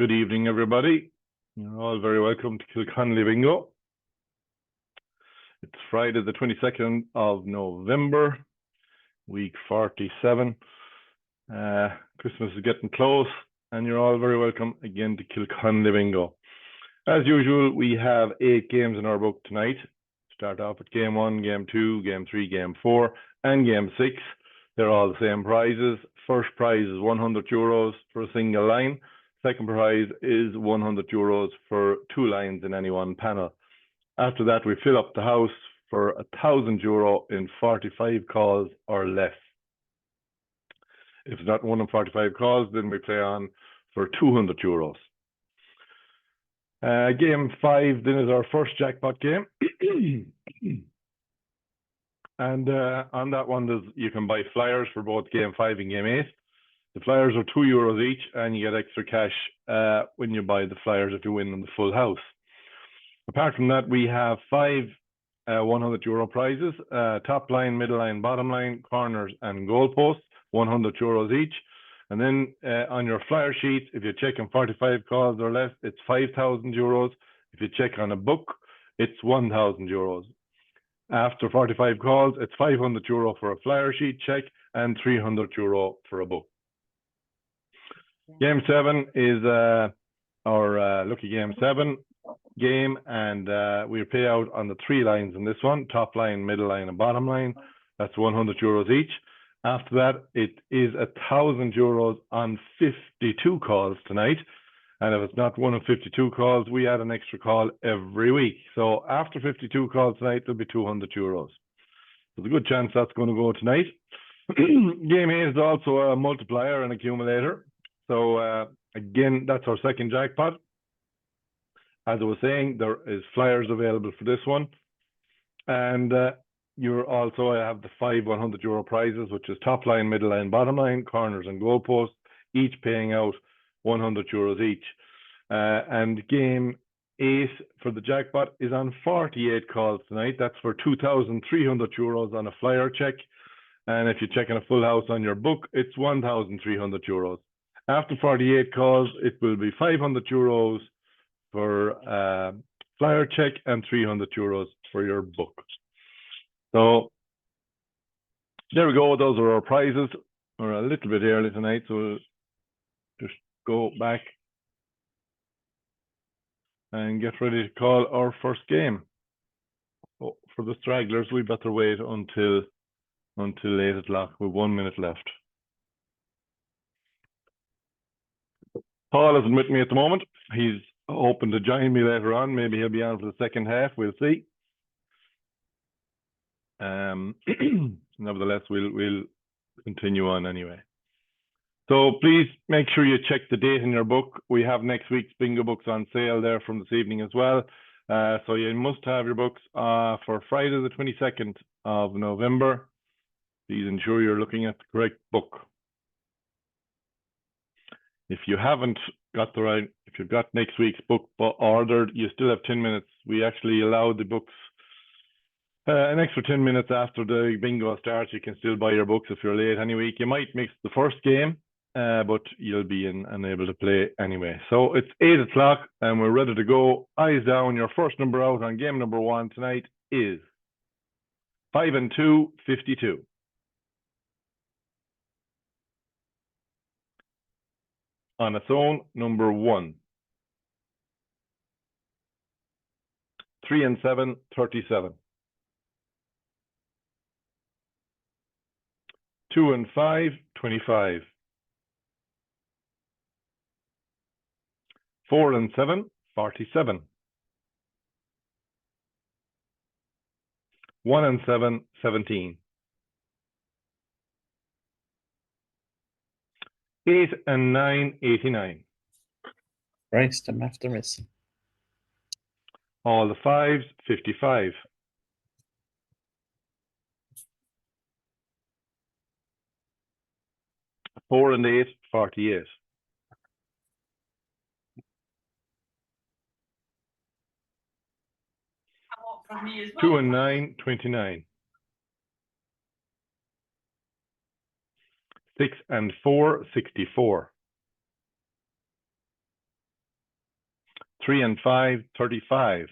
Good evening, everybody. You're all very welcome to Kilconly Bingo. It's Friday, the 22nd of November, week 47. Christmas is getting close, and you're all very welcome again to Kilconly Bingo. As usual, we have 8 games in our book tonight. Start off with game 1, game 2, game 3, game 4, and game 6. They're all the same prizes. First prize is €100 for a single line. Second prize is €100 for 2 lines in any one panel. After that, we fill up the house for €1,000 in 45 calls or less. If it's not one in 45 calls, then we play on for €200. Game 5 then is our first jackpot game. And on that one, you can buy flyers for both game 5 and game 8. The flyers are €2 each, and you get extra cash when you buy the flyers if you win on the full house. Apart from that, we have 5 €100 prizes, top line, middle line, bottom line, corners, and goal posts, €100 each. And then on your flyer sheet, if you check on 45 calls or less, it's €5,000. If you check on a book, it's €1,000. After 45 calls, it's €500 for a flyer sheet check and €300 for a book. Game 7 is our Lucky Game 7 game, and we pay out on the 3 lines in this one, top line, middle line, and bottom line. That's €100 each. After that, it is €1,000 on 52 calls tonight. And if it's not one of 52 calls, we add an extra call every week. So after 52 calls tonight, there'll be €200. There's a good chance that's going to go tonight. Game 8 is also a multiplier and accumulator. So again, that's our second jackpot. As I was saying, there is flyers available for this one. And you also have the 5 €100 prizes, which is top line, middle line, bottom line, corners, and goal posts, each paying out €100 each. And game 8 for the jackpot is on 48 calls tonight. That's for €2,300 on a flyer check. And if you check on a full house on your book, it's €1,300. After 48 calls, it will be €500 for flyer check and €300 for your book. So there we go. Those are our prizes. We're a little bit early tonight, so we'll just go back and get ready to call our first game. Oh, for the stragglers, we better wait until 8 o'clock with 1 minute left. Paul isn't with me at the moment. He's hoping to join me later on. Maybe he'll be on for the second half. We'll see. Nevertheless, we'll continue on anyway. So please make sure you check the date in your book. We have next week's bingo books on sale there from this evening as well. So you must have your books for Friday the 22nd of November. Please ensure you're looking at the correct book. If you haven't got if you've got next week's book ordered, you still have 10 minutes. We actually allow the books an extra 10 minutes after the bingo starts. You can still buy your books if you're late any week. You might miss the first game, but you'll be unable to play anyway. So it's 8 o'clock and we're ready to go. Eyes down. Your first number out on game number 1 tonight is 5 and 2, 52. On its own, number 1. 3 and 7, 37. 2 and 5, 25. 4 and 7, 47. 1 and 7, 17. 8 and 9, 89. Christ, I'm after missing. All the 5s, 55. 4 and 8, 48. 2 and 9, 29. 6 and 4, 64. 3 and 5, 35.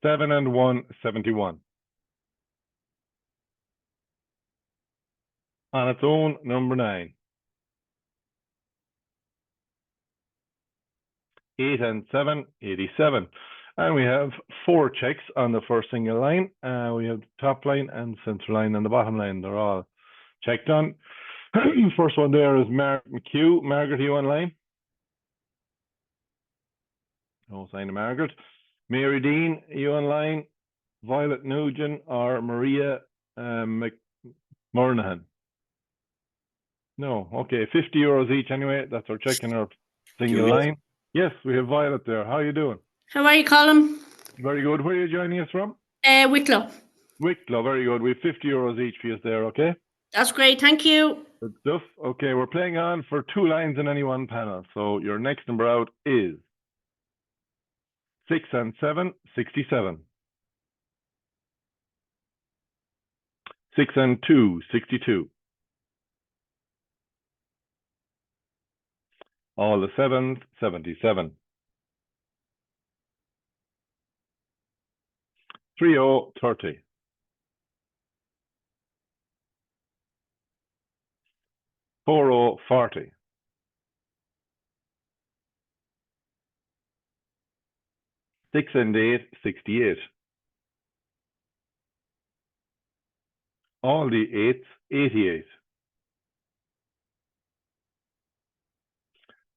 7 and 1, 71. On its own, number 9. 8 and 7, 87. And we have 4 checks on the first single line. We have the top line and central line and the bottom line. They're all checked on. First one there is Margaret McHugh. Margaret, are you online? No sign of Margaret. Mary Dean, are you online? Violet Nugent or Maria McMurnahan? No. Okay, 50 euros each anyway. That's our check in our single line. Yes, we have Violet there. How are you doing? How are you, Colin? Very good. Where are you joining us from? Wicklow. Wicklow, very good. We have 50 euros each for you there, okay? That's great, thank you. Good stuff. Okay, we're playing on for 2 lines in any one panel. So your next number out is 6 and 7, 67. 6 and 2, 62. All the 7s, 77. 30, 30. 40, 40. 6 and 8, 68. All the 8s, 88.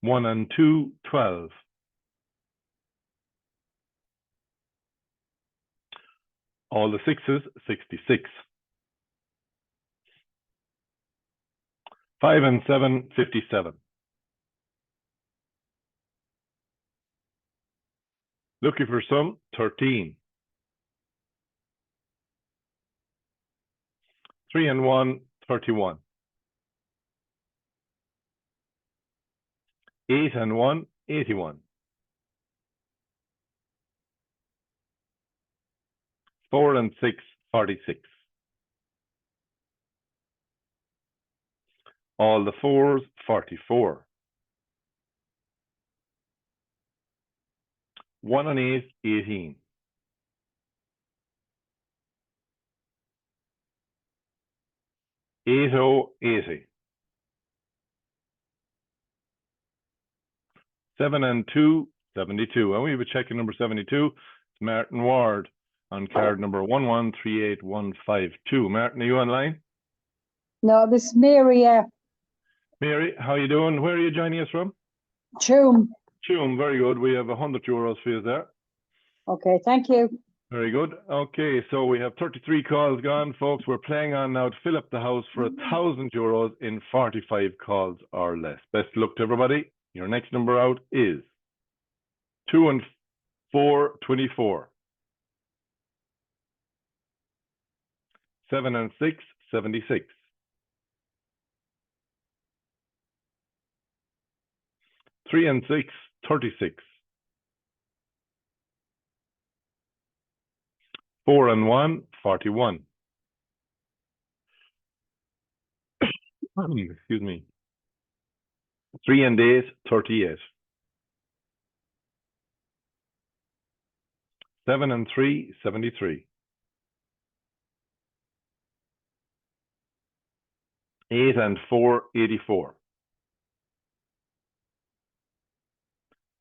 1 and 2, 12. All the 6s, 66. 5 and 7, 57. Looking for some, 13. 3 and 1, 31. 8 and 1, 81. 4 and 6, 46. All the 4s, 44. 1 and 8, 18. 80, 80. 7 and 2, 72. And we have a check in number 72. It's Martin Ward on card number 1138152. Martin, are you online? No, this is Mary. Mary, how are you doing? Where are you joining us from? Choom. Choom, very good. We have 100 euros for you there. Okay, thank you. Very good. Okay, so we have 33 calls gone, folks. We're playing on now to fill up the house for 1,000 euros in 45 calls or less. Best of luck to everybody. Your next number out is 2 and 4, 24. 7 and 6, 76. 3 and 6, 36. 4 and 1, 41. Excuse me. 3 and 8, 38. 7 and 3, 73. 8 and 4, 84.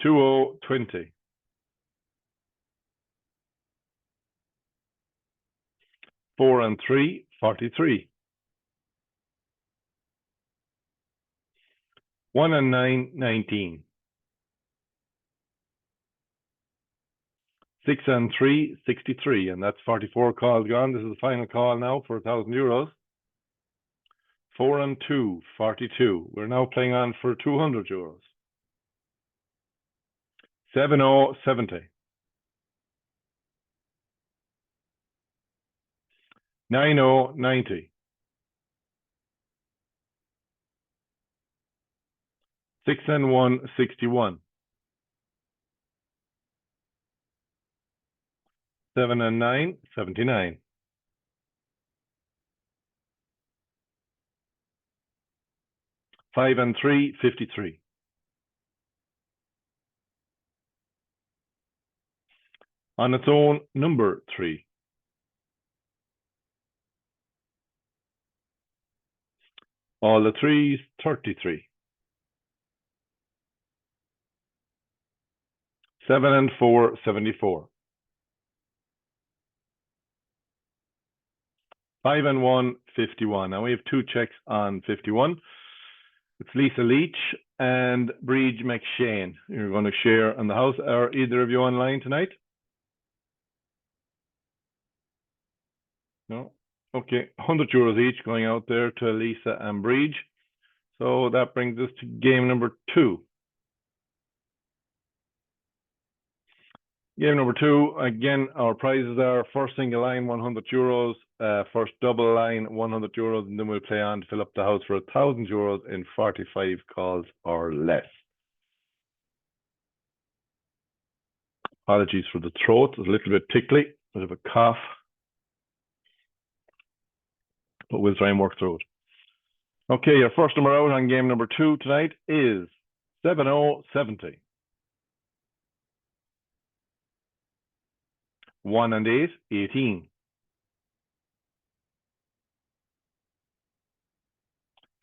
20, 20. 4 and 3, 43. 1 and 9, 19. 6 and 3, 63. And that's 44 calls gone. This is the final call now for 1,000 euros. 4 and 2, 42. We're now playing on for 200 euros. 70, 70. 90, 90. 6 and 1, 61. 7 and 9, 79. 5 and 3, 53. On its own, number 3. All the threes, 33. 7 and 4, 74. 5 and 1, 51. Now we have 2 checks on 51. It's Lisa Leach and Bridge McShane. You're going to share in the house. Are either of you online tonight? No? Okay, €100 each going out there to Lisa and Bridge. So that brings us to game number 2. Game number 2, again, our prizes are first single line, €100, first double line, €100, and then we'll play on to fill up the house for €1,000 in 45 calls or less. Apologies for the throat, it's a little bit tickly, bit of a cough, but we'll try and work through it. Okay, your first number out on game number 2 tonight is 7070. 1 and 8, 18.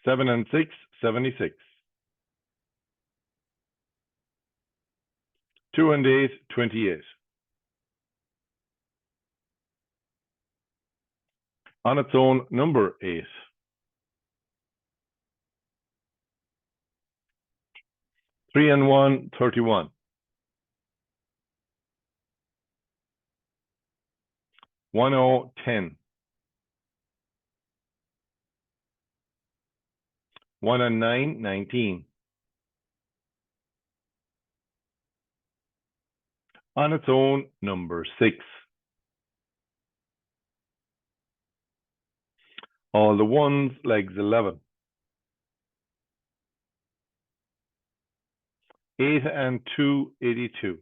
7 and 6, 76. 2 and 8, 28. On its own, number 8. 3 and 1, 31. 10, 10. 1 and 9, 19. On its own, number 6. All the ones, legs 11. 8 and 2, 82.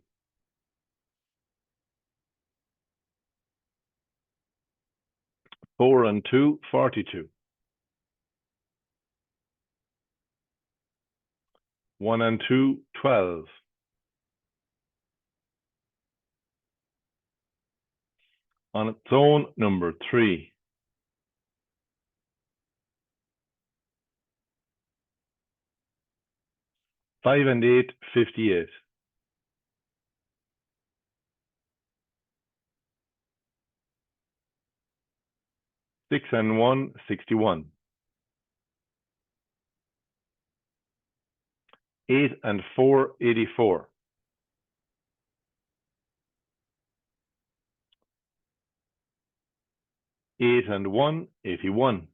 4 and 2, 42. 1 and 2, 12. On its own, number 3. 5 and 8, 58. 6 and 1, 61. 8 and 4, 84. 8 and 1, 81.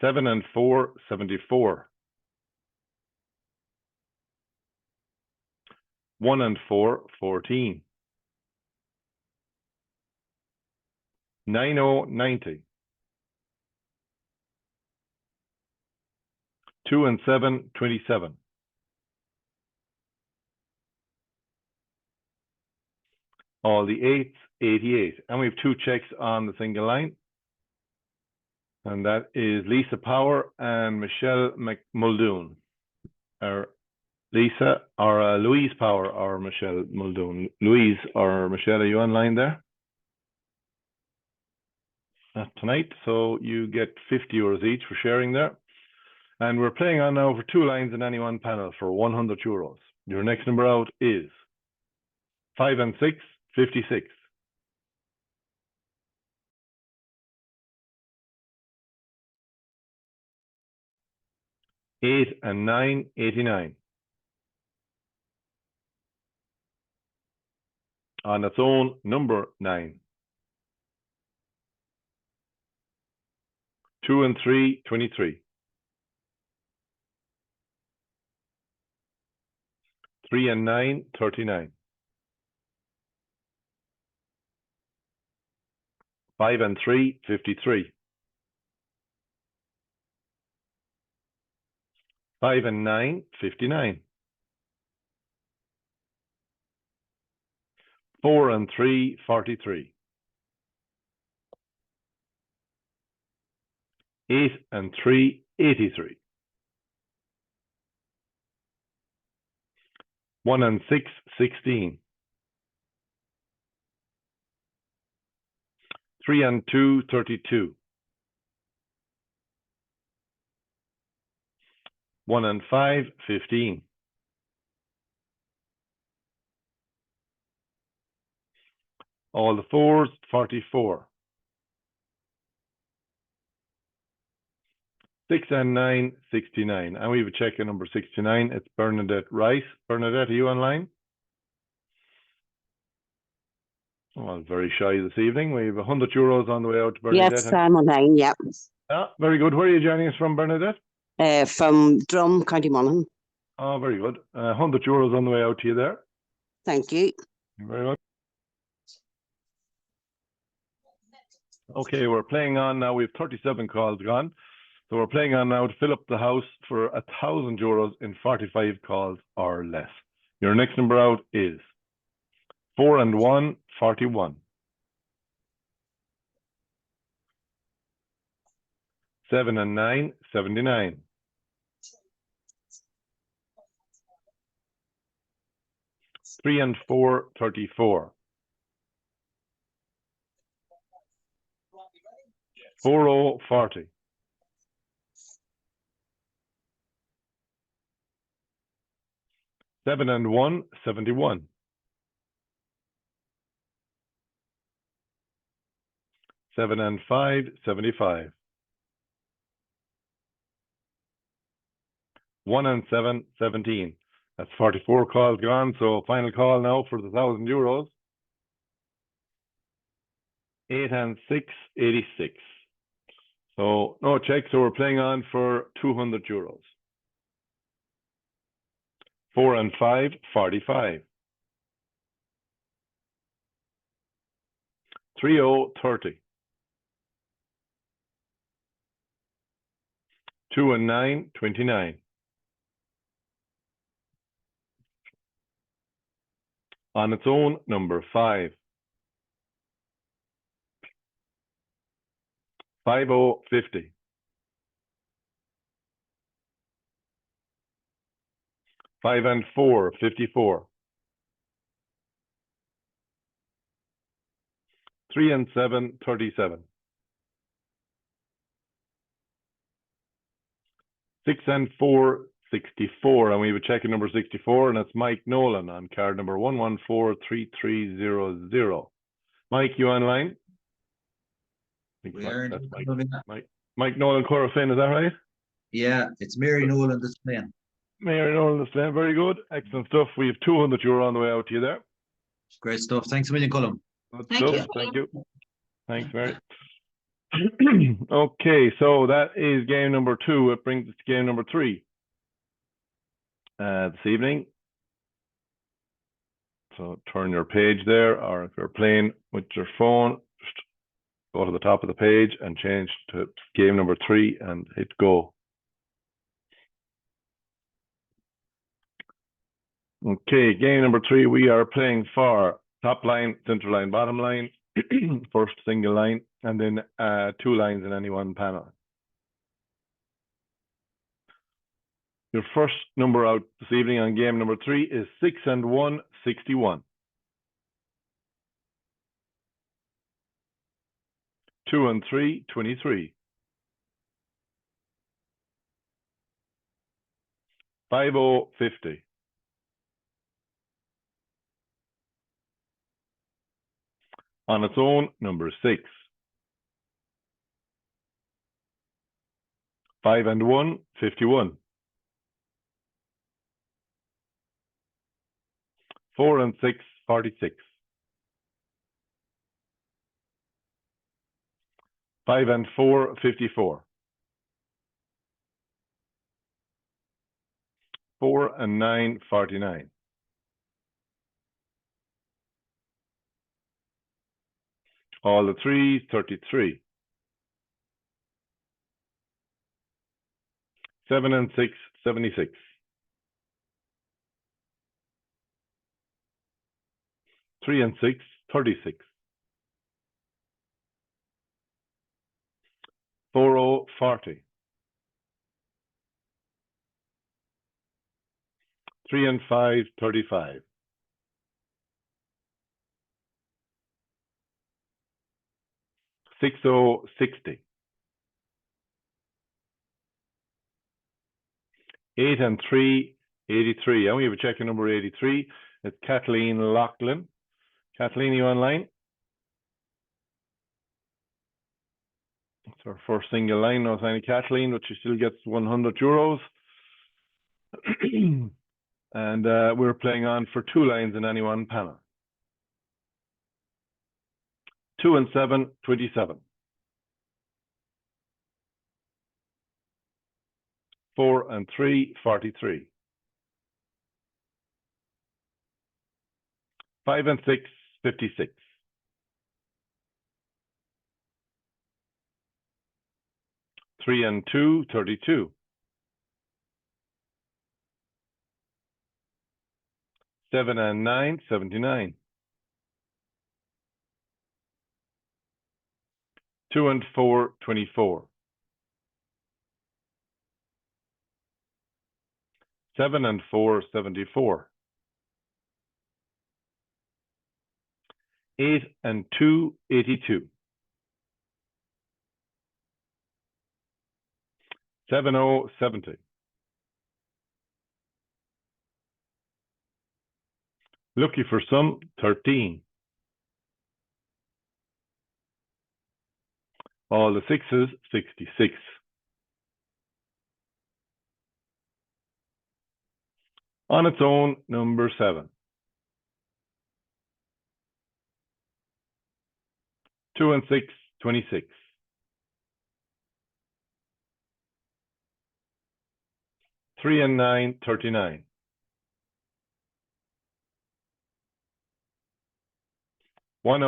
7 and 4, 74. 1 and 4, 14. 90, 90. 2 and 7, 27. All the 8s, 88. And we have 2 checks on the single line. And that is Lisa Power and Michelle Muldoon. Or Lisa, or Louise Power, or Michelle Muldoon. Louise or Michelle, are you online there? Tonight, so you get €50 each for sharing there. And we're playing on now for 2 lines in any one panel for €100. Your next number out is 5 and 6, 56. 8 and 9, 89. On its own, number 9. 2 and 3, 23. 3 and 9, 39. 5 and 3, 53. 5 and 9, 59. 4 and 3, 43. 8 and 3, 83. 1 and 6, 16. 3 and 2, 32. 1 and 5, 15. All the fours, 44. 6 and 9, 69. And we have a check in number 69. It's Bernadette Rice. Bernadette, are you online? Well, very shy this evening. We have €100 on the way out to Bernadette. Yes, I'm online, yeah. Ah, very good. Where are you joining us from, Bernadette? From Drum, County Monaghan. Oh, very good. €100 on the way out to you there. Thank you. Very much. Okay, we're playing on now. We have 37 calls gone. So we're playing on now to fill up the house for €1,000 in 45 calls or less. Your next number out is 4 and 1, 41. 7 and 9, 79. 3 and 4, 34. 40, 40. 7 and 1, 71. 7 and 5, 75. 1 and 7, 17. That's 44 calls gone. So final call now for the €1,000. 8 and 6, 86. So no check. So we're playing on for €200. 4 and 5, 45. 30, 30. 2 and 9, 29. On its own, number 5. 50, 50. 5 and 4, 54. 3 and 7, 37. 6 and 4, 64. And we have a check in number 64, and it's Mike Nolan on card number 1143300. Mike, you online? I think that's Mike Nolan, Corofin, is that right? Yeah, it's Mary Nolan that's playing. Mary Nolan is playing. Very good. Excellent stuff. We have €200 on the way out to you there. Great stuff. Thanks a million, Colin. Good Thank stuff. you. Thank you. Thanks, Mary. Okay, so that is game number 2. It brings us to game number 3 this evening. So turn your page there, or if you're playing with your phone, just go to the top of the page and change to game number 3 and hit go. Okay, game number 3, we are playing for top line, central line, bottom line, first single line, and then 2 lines in any one panel. Your first number out this evening on game number 3 is 6 and 1, 61. 2 and 3, 23. 50, 50. 'On its own, number 6. 5 and 1, 51. 4 and 6, 46. 5 and 4, 54. 4 and 9, 49. 'All the 3s, 33. 7 and 6, 76. 3 and 6, 36. 4040. 3 and 5, 35. 6060. 8 and 3, 83. And we have a check-in number 83. It's Kathleen Loughlin. Kathleen, you online? It's her first single line. No sign of Kathleen, but she still gets 100 euros. And we're playing on for 2 lines in any one panel. 2 and 7, 27. 4 and 3, 43. 5 and 6, 56. 3 and 2, 32. 7 and 9, 79. 2 and 4, 24. 7 and 4, 74. 8 and 2, 82. 70, 70. Lucky for some, 13. All the 6s, 66. On its own, number 7. 2 and 6, 26. 3 and 9, 39. 10,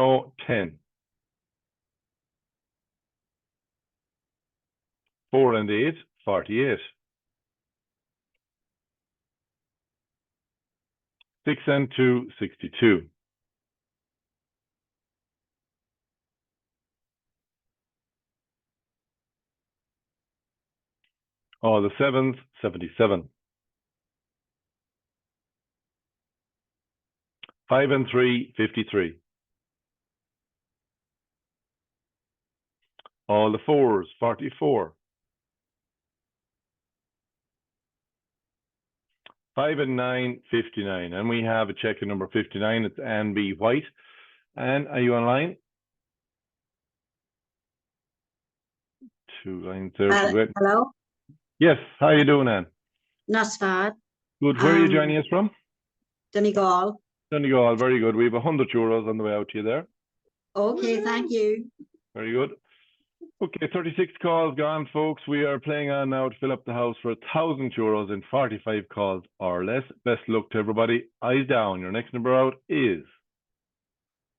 10. 4 and 8, 48. 6 and 2, 62. 7s, 77. 5 and 3, 53. 4s, 44. 5 and 9, 59. And we have a check-in number 59. It's Anne B. White. Anne, are you online? 2 lines there. Hello, Yes. How are you doing, Anne? not bad. Good. Where are you joining us from? Donegal. Donegal. Very good. We have 100 euros on the way out to you there. Okay, thank you. Very good. Okay, 36 calls gone, folks. We are playing on now to fill up the house for 1,000 euros in 45 calls or less. Best luck to everybody. Eyes down. Your next number out is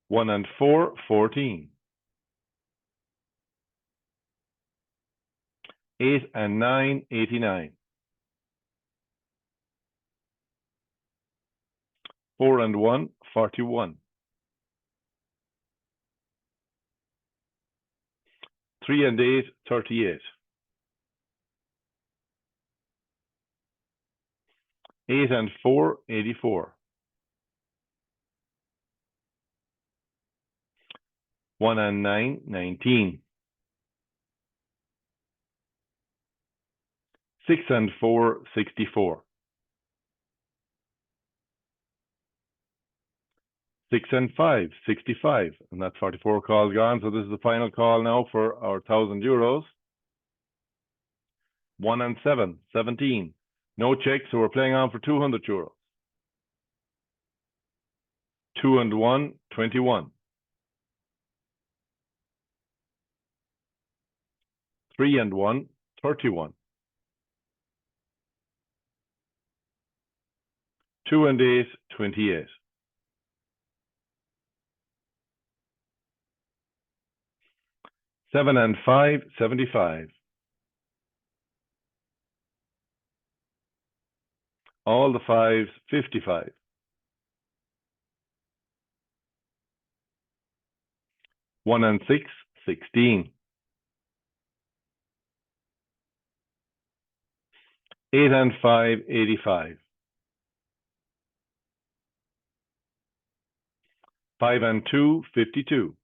1 and 4, 14. 8 and 9, 89. 4 and 1, 41. 3 and 8, 38. 8 and 4, 84. 1 and 9, 19. 6 and 4, 64. 6 and 5, 65. And that's 44 calls gone. So this is the final call now for our 1,000 euros. 1 and 7, 17. No check, so we're playing on for 200 euros. 2 and 1, 21. 3 and 1, 31. 2 and 8, 28. 7 and 5, 75. All the 5s, 55. 1 and 6, 16. 8 and 5, 85. 5 and 2, 52.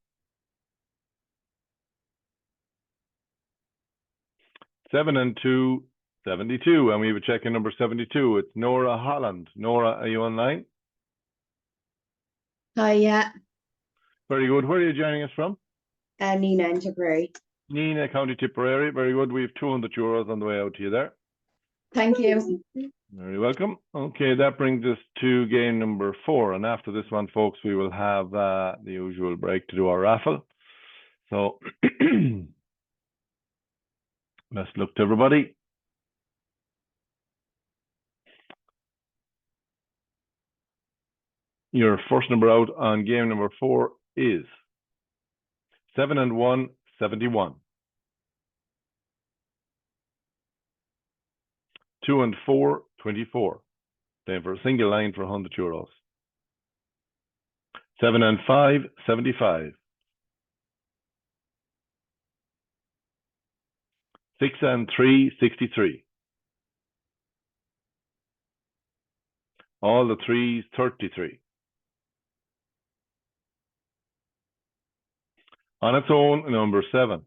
7 and 2, 72. And we have a check in number 72. It's Nora Holland. Nora, are you online? Hi, yeah. Very good. Where are you joining us from? Nina in Tipperary. Nina, County Tipperary. Very good. We have 200 euros on the way out to you there. Thank you. Very welcome. Okay, that brings us to game number 4. And after this one, folks, we will have the usual break to do our raffle. So let's look to everybody. Your first number out on game number 4 is 7 and 1, 71. 2 and 4, 24. Then for a single line for 100 euros. 7 and 5, 75. 6 and 3, 63. All the threes, 33. On its own, number 7.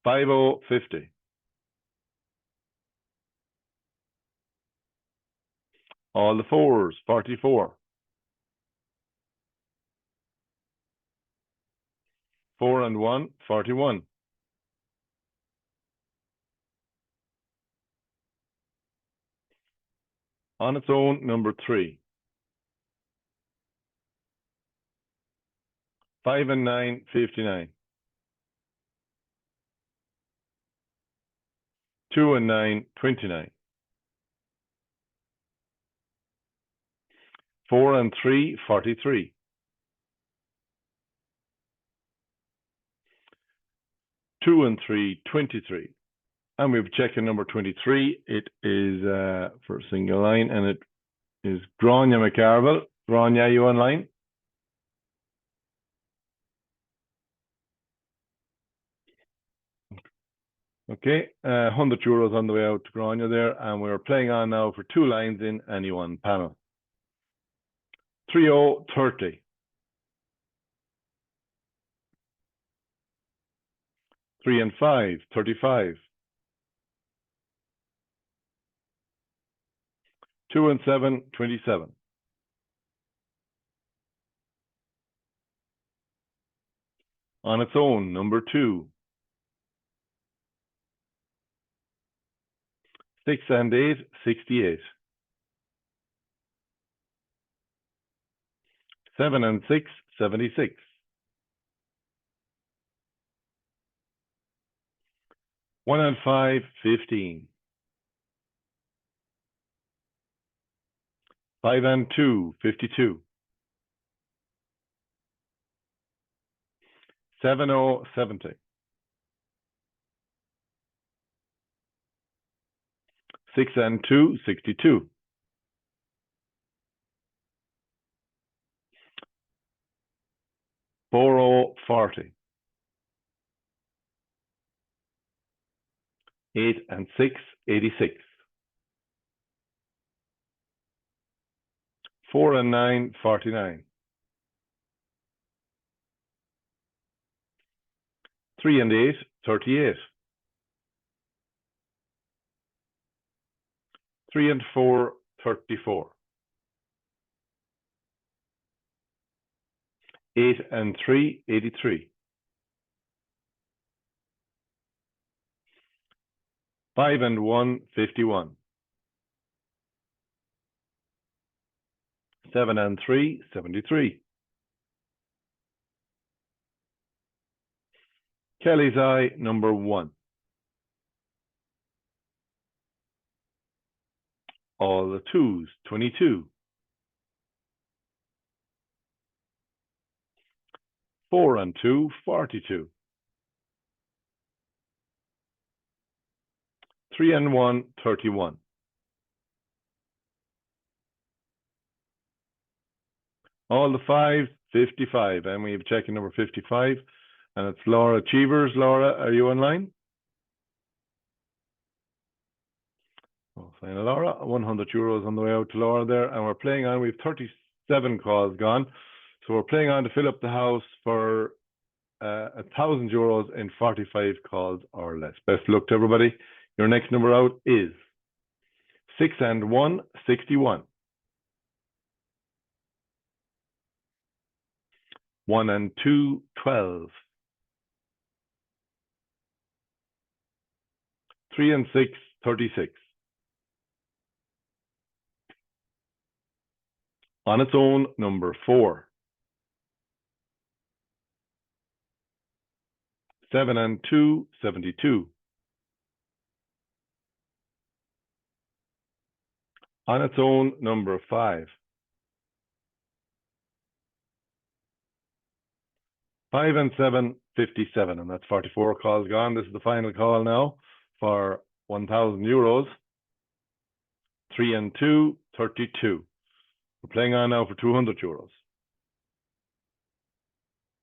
5050. All the fours, 44. 4 and 1, 41. On its own, number 3. 5 and 9, 59. 2 and 9, 29. 4 and 3, 43. 2 and 3, 23. And we've checked in number 23. It is for a single line, and it is Grania McCarville. Grania, are you online? Okay, 100 euros on the way out to Grania there, and we're playing on now for 2 lines in any one panel. 3030. 3 and 5, 35. 2 and 7, 27. On its own, number 2. 6 and 8, 68. 7 and 6, 76. 1 and 5, 15. 5 and 2, 52. 70, 70. 6 and 2, 62. 40, 40. 8 and 6, 86. 4 and 9, 49. 3 and 8, 38. 3 and 4, 34. 8 and 3, 83. 5 and 1, 51. 7 and 3, 73. Kelly's Eye, number 1. All the twos, 22. 4 and 2, 42. 3 and 1, 31. All the fives, 55. And we have checking number 55. And it's Laura Cheevers. Laura, are you online? Oh, sign Laura, 100 euros on the way out to Laura there. And we're playing on, we've 37 calls gone. So we're playing on to fill up the house for 1,000 euros in 45 calls or less. Best of luck to everybody. Your next number out is 6 and 1, 61. 1 and 2, 12. 3 and 6, 36. On its own, number 4. 7 and 2, 72. On its own, number 5. 5 and 7, 57. And that's 44 calls gone. This is the final call now for 1,000 euros. 3 and 2, 32. We're playing on now for 200 euros.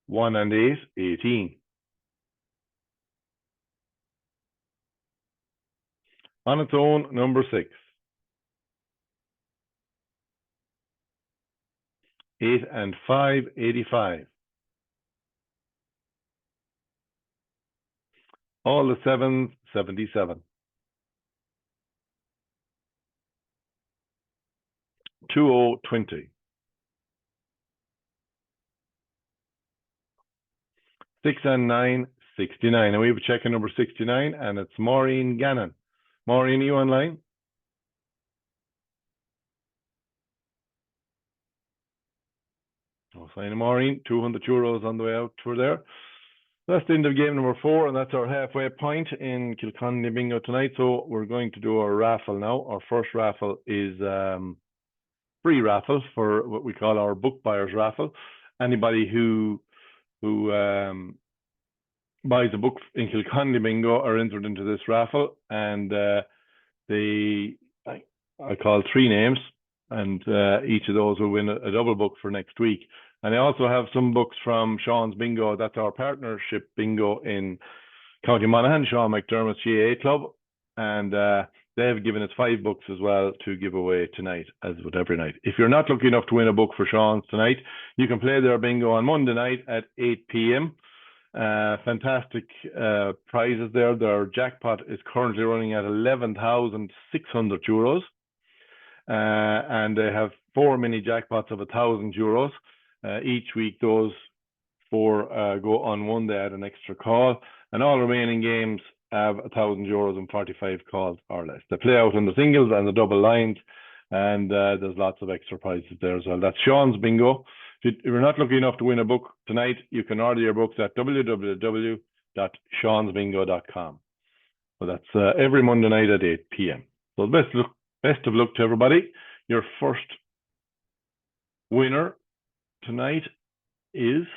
1 and 8, 18. On its own, number 6. 8 and 5, 85. All the 7s, 77. 2020. 6 and 9, 69. And we have a check in number 69, and it's Maureen Gannon. Maureen, are you online? Oh, sign Maureen, 200 euros on the way out for there. That's the end of game number 4, and that's our halfway point in Kilconly Bingo tonight. So we're going to do our raffle now. Our first raffle is free raffle for what we call our book buyers raffle. Anybody who buys a book in Kilconly Bingo are entered into this raffle, and I call 3 names, and each of those will win a double book for next week. And I also have some books from Sean's Bingo. That's our partnership bingo in County Monaghan, Sean McDermott's GAA Club. And they have given us 5 books as well to give away tonight, as with every night. If you're not lucky enough to win a book for Sean's tonight, you can play their bingo on Monday night at 8 p.m. Fantastic prizes there. Their jackpot is currently running at 11,600 euros. And they have 4 mini jackpots of 1,000 euros. Each week, those 4 go on one day at an extra call, and all remaining games have 1,000 euros and 45 calls or less. They play out on the singles and the double lines, and there's lots of extra prizes there as well. That's Sean's Bingo. If you're not lucky enough to win a book tonight, you can order your books at www.seansbingo.com. So that's every Monday night at 8 p.m. So best of luck to everybody. Your first winner tonight is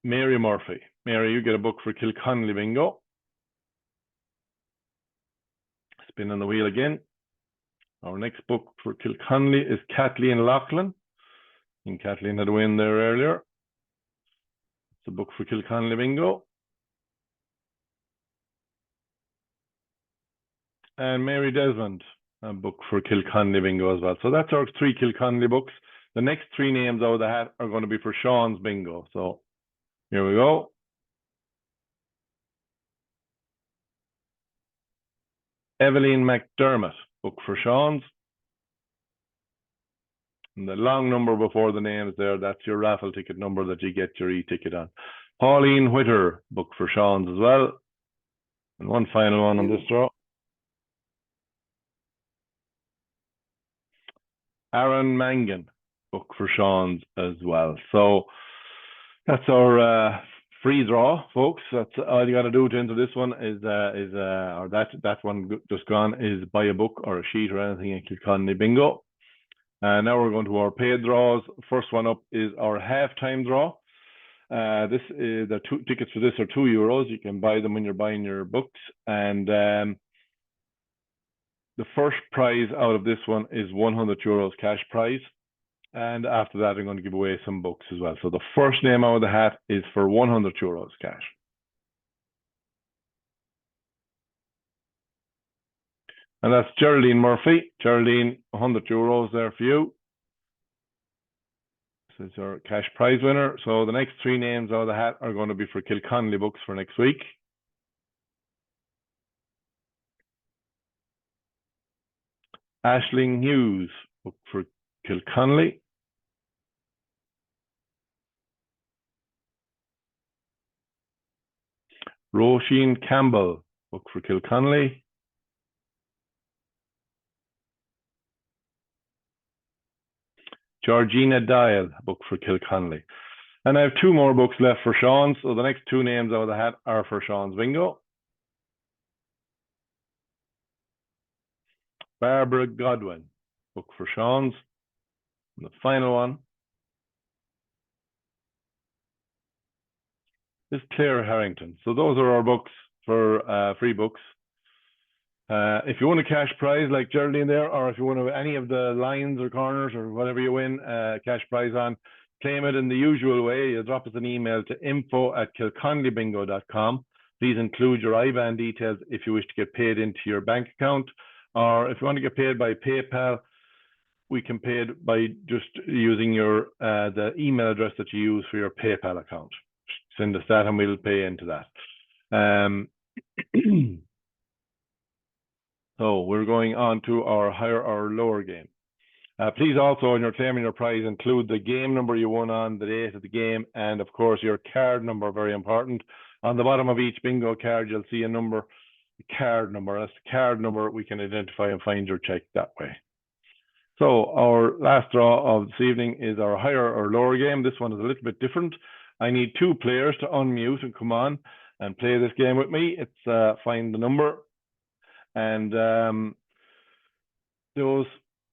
Mary Murphy. Mary, you get a book for Kilconly Bingo. Spin on the wheel again. Our next book for Kilconly is Kathleen Loughlin. And Kathleen had a win there earlier. It's a book for Kilconly Bingo. And Mary Desmond, a book for Kilconly Bingo as well. So that's our 3 Kilconly books. The next 3 names out of the hat are going to be for Sean's Bingo. So here we go. Evelyn McDermott, book for Sean's. And the long number before the names there, that's your raffle ticket number that you get your e-ticket on. Pauline Whitter, book for Sean's as well. And one final one on this draw. Aaron Mangan, book for Sean's as well. So that's our free draw, folks. That's all you got to do to enter this one is or that one just gone is buy a book or a sheet or anything in Kilconly Bingo. Now we're going to our paid draws. First one up is our halftime draw. This is the 2 tickets for this are €2. You can buy them when you're buying your books, and the first prize out of this one is €100 cash prize. And after that, I'm going to give away some books as well. So the first name out of the hat is for €100 cash. And that's Geraldine Murphy. Geraldine, €100 there for you. This is your cash prize winner. So the next three names out of the hat are going to be for Kilconly books for next week. Aisling Hughes, book for Kilconly. Roisin Campbell, book for Kilconly. Georgina Dial, book for Kilconly. And I have two more books left for Sean, so the next two names out of the hat are for Sean's bingo. Barbara Godwin, book for Sean's. And the final one is Claire Harrington. So those are our books for free books. If you win a cash prize like Geraldine there, or if you win any of the lines or corners or whatever you win cash prize on, claim it in the usual way. You drop us an email to info@kilconlybingo.com. Please include your IBAN details if you wish to get paid into your bank account, or if you want to get paid by PayPal, we can pay it by just using your the email address that you use for your PayPal account. Send us that and we'll pay into that. So we're going on to our higher or lower game. Please also, when you're claiming your prize, include the game number you won on, the date of the game, and of course your card number, very important. On the bottom of each bingo card, you'll see a number, the card number. That's the card number we can identify and find your check that way. So our last draw of this evening is our higher or lower game. This one is a little bit different. I need two players to unmute and come on and play this game with me. It's find the number. And those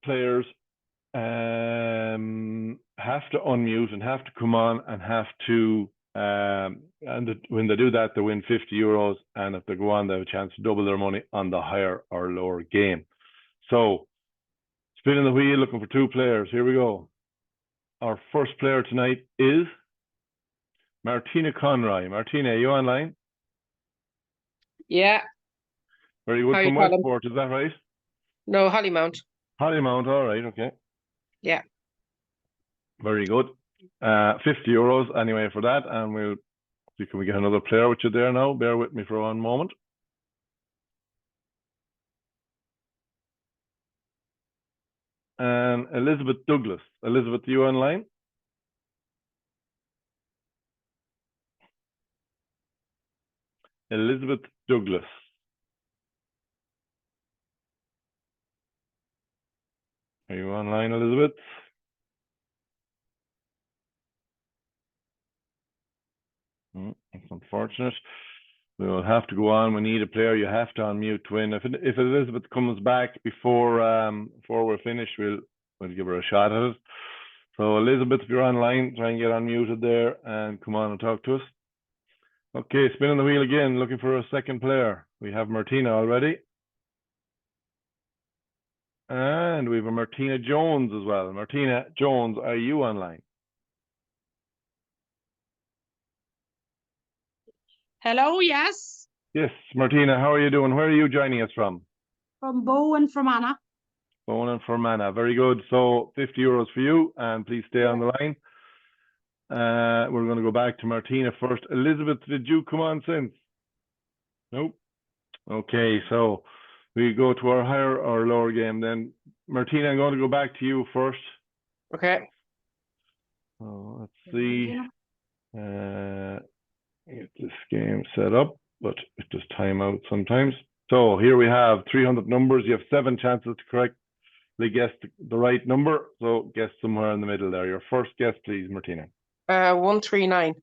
players have to unmute and have to come on and have to, when they do that, they win €50. And if they go on, they have a chance to double their money on the higher or lower game. So spinning the wheel, looking for two players. Here we go. Our first player tonight is Martina Conroy. Martina, are you online? Yeah, Very good. How From you call them? Westport, is that right? no, Hollymount. Hollymount, all right, okay. Yeah. Very good. €50 anyway for that, and we'll see can we get another player with you there now. Bear with me for one moment. And Elizabeth Douglas. Elizabeth, you online? Elizabeth Douglas. Are you online, Elizabeth? That's unfortunate. We will have to go on. We need a player. You have to unmute to win. If Elizabeth comes back before we're finished, we'll give her a shot at it. So Elizabeth, if you're online, try and get unmuted there and come on and talk to us. Okay, spinning the wheel again, looking for a second player. We have Martina already. And we have a Martina Jones as well. Martina Jones, are you online? Hello, yes. Yes, Martina, how are you doing? Where are you joining us from? From Bowen, from Anna. Bowen and Fermanagh. Very good. So €50 for you, and please stay on the line. We're going to go back to Martina first. Elizabeth, did you come on since? Nope. Okay, so we go to our higher or lower game then. Martina, I'm going to go back to you first. Okay. So let's see. Get this game set up, but it does time out sometimes. So here we have 300 numbers. You have 7 chances to correctly guess the right number. So guess somewhere in the middle there. Your first guess, please, Martina. 139.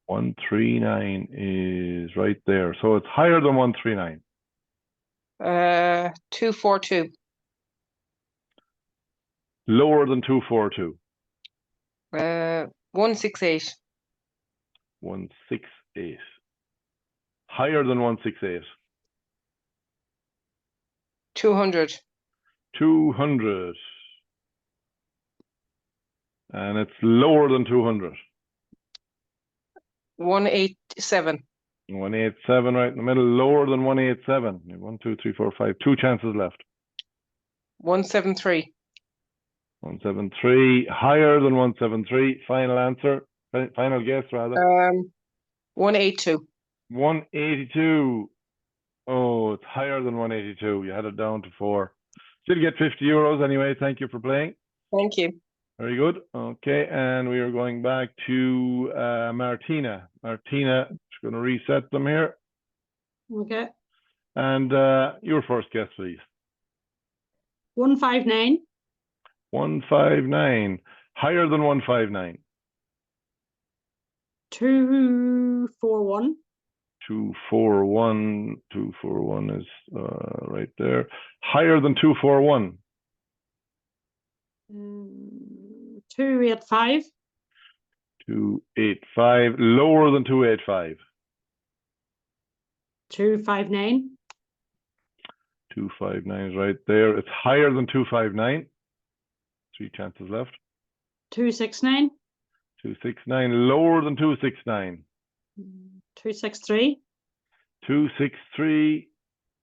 139 is right there. So it's higher than 139. 242. Lower than 242. 168. 168. Higher than 168. 200. 200. And it's lower than 200. 187. 187 right in the middle, lower than 187. 1, 2, 3, 4, 5. 2 chances left. 173. 173, higher than 173. Final answer, final guess rather. 182. 182. Oh, it's higher than 182. You had it down to 4. Still get 50 euros anyway. Thank you for playing. Thank you. Very good. Okay, and we are going back to Martina. Martina, just going to reset them here. Okay. And your first guess, please. 159. 159. Higher than 159. 241. 241. 241 is right there. Higher than 241. 285. 285. Lower than 285. 259. 259 is right there. It's higher than 259. 3 chances left. 269. 269. Lower than 269. 263. 263.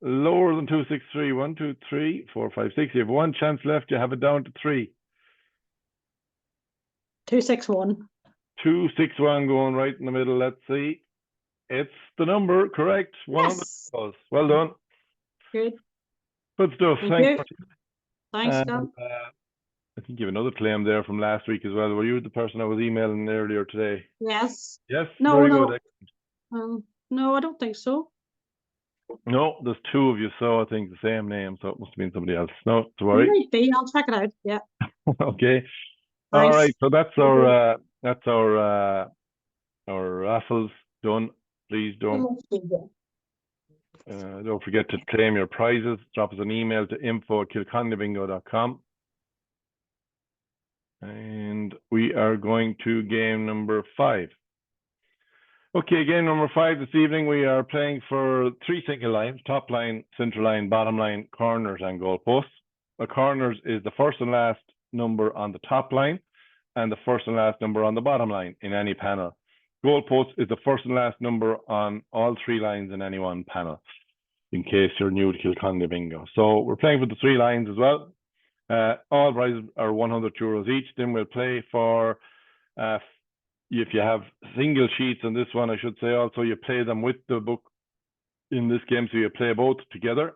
Lower than 263. 1, 2, 3, 4, 5, 6. You have 1 chance left. You have it down to 3. 261. 261 going right in the middle. Let's see. It's the number, correct. 100 Yes. euros. Well done. Good. Good stuff. Thank Thanks. you. Thanks, And, Scott. I think you have another claim there from last week as well. Were you the person I was emailing earlier today? Yes. Yes. No, Very no. good. No, I don't think so. No, there's 2 of you, so I think the same name, so it must have been somebody else. No, to worry. It might be. I'll check it out. Yeah. Okay. All Thanks. right. So that's our raffles done. Please don't forget to claim your prizes. Drop us an email to info@kilconlybingo.com. And we are going to game number 5. Okay, game number 5 this evening. We are playing for 3 single lines: top line, central line, bottom line, corners, and goal posts. The corners is the first and last number on the top line and the first and last number on the bottom line in any panel. Goal post is the first and last number on all 3 lines in any one panel, in case you're new to Kilconly Bingo. So we're playing for the 3 lines as well. All prizes are 100 euros each. Then we'll play for, if you have single sheets on this one, I should say also, you play them with the book in this game, so you play both together.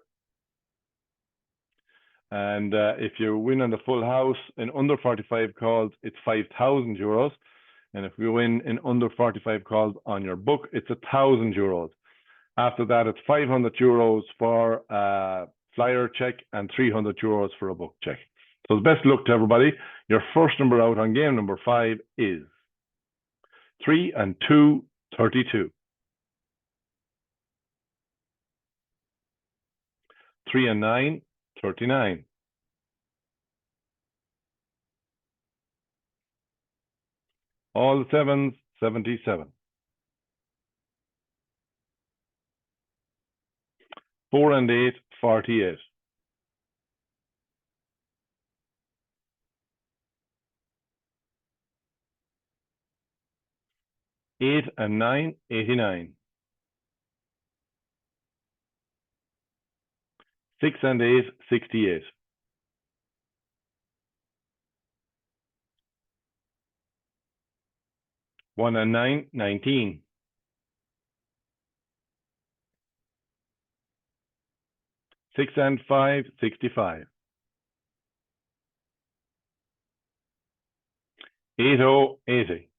And if you win on the full house in under 45 calls, it's 5,000 euros. And if you win in under 45 calls on your book, it's 1,000 euros. After that, it's 500 euros for a flyer check and 300 euros for a book check. So the best luck to everybody. Your first number out on game number 5 is 3 and 2, 32. 3 and 9, 39. 7s, 77. 4 and 8, 48. 8 and 9, 89. 6 and 8, 68. 1 and 9, 19. 6 and 5, 65. 80, 80.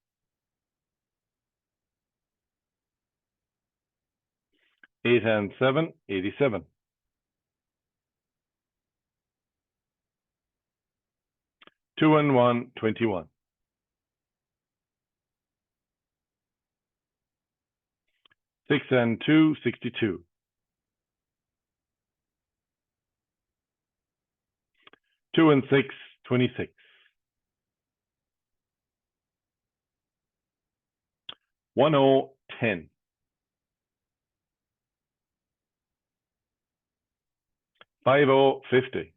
8 and 7, 87. 2 and 1, 21. 6 and 2, 62. 2 and 6, 26. 1, 10. 5, 50.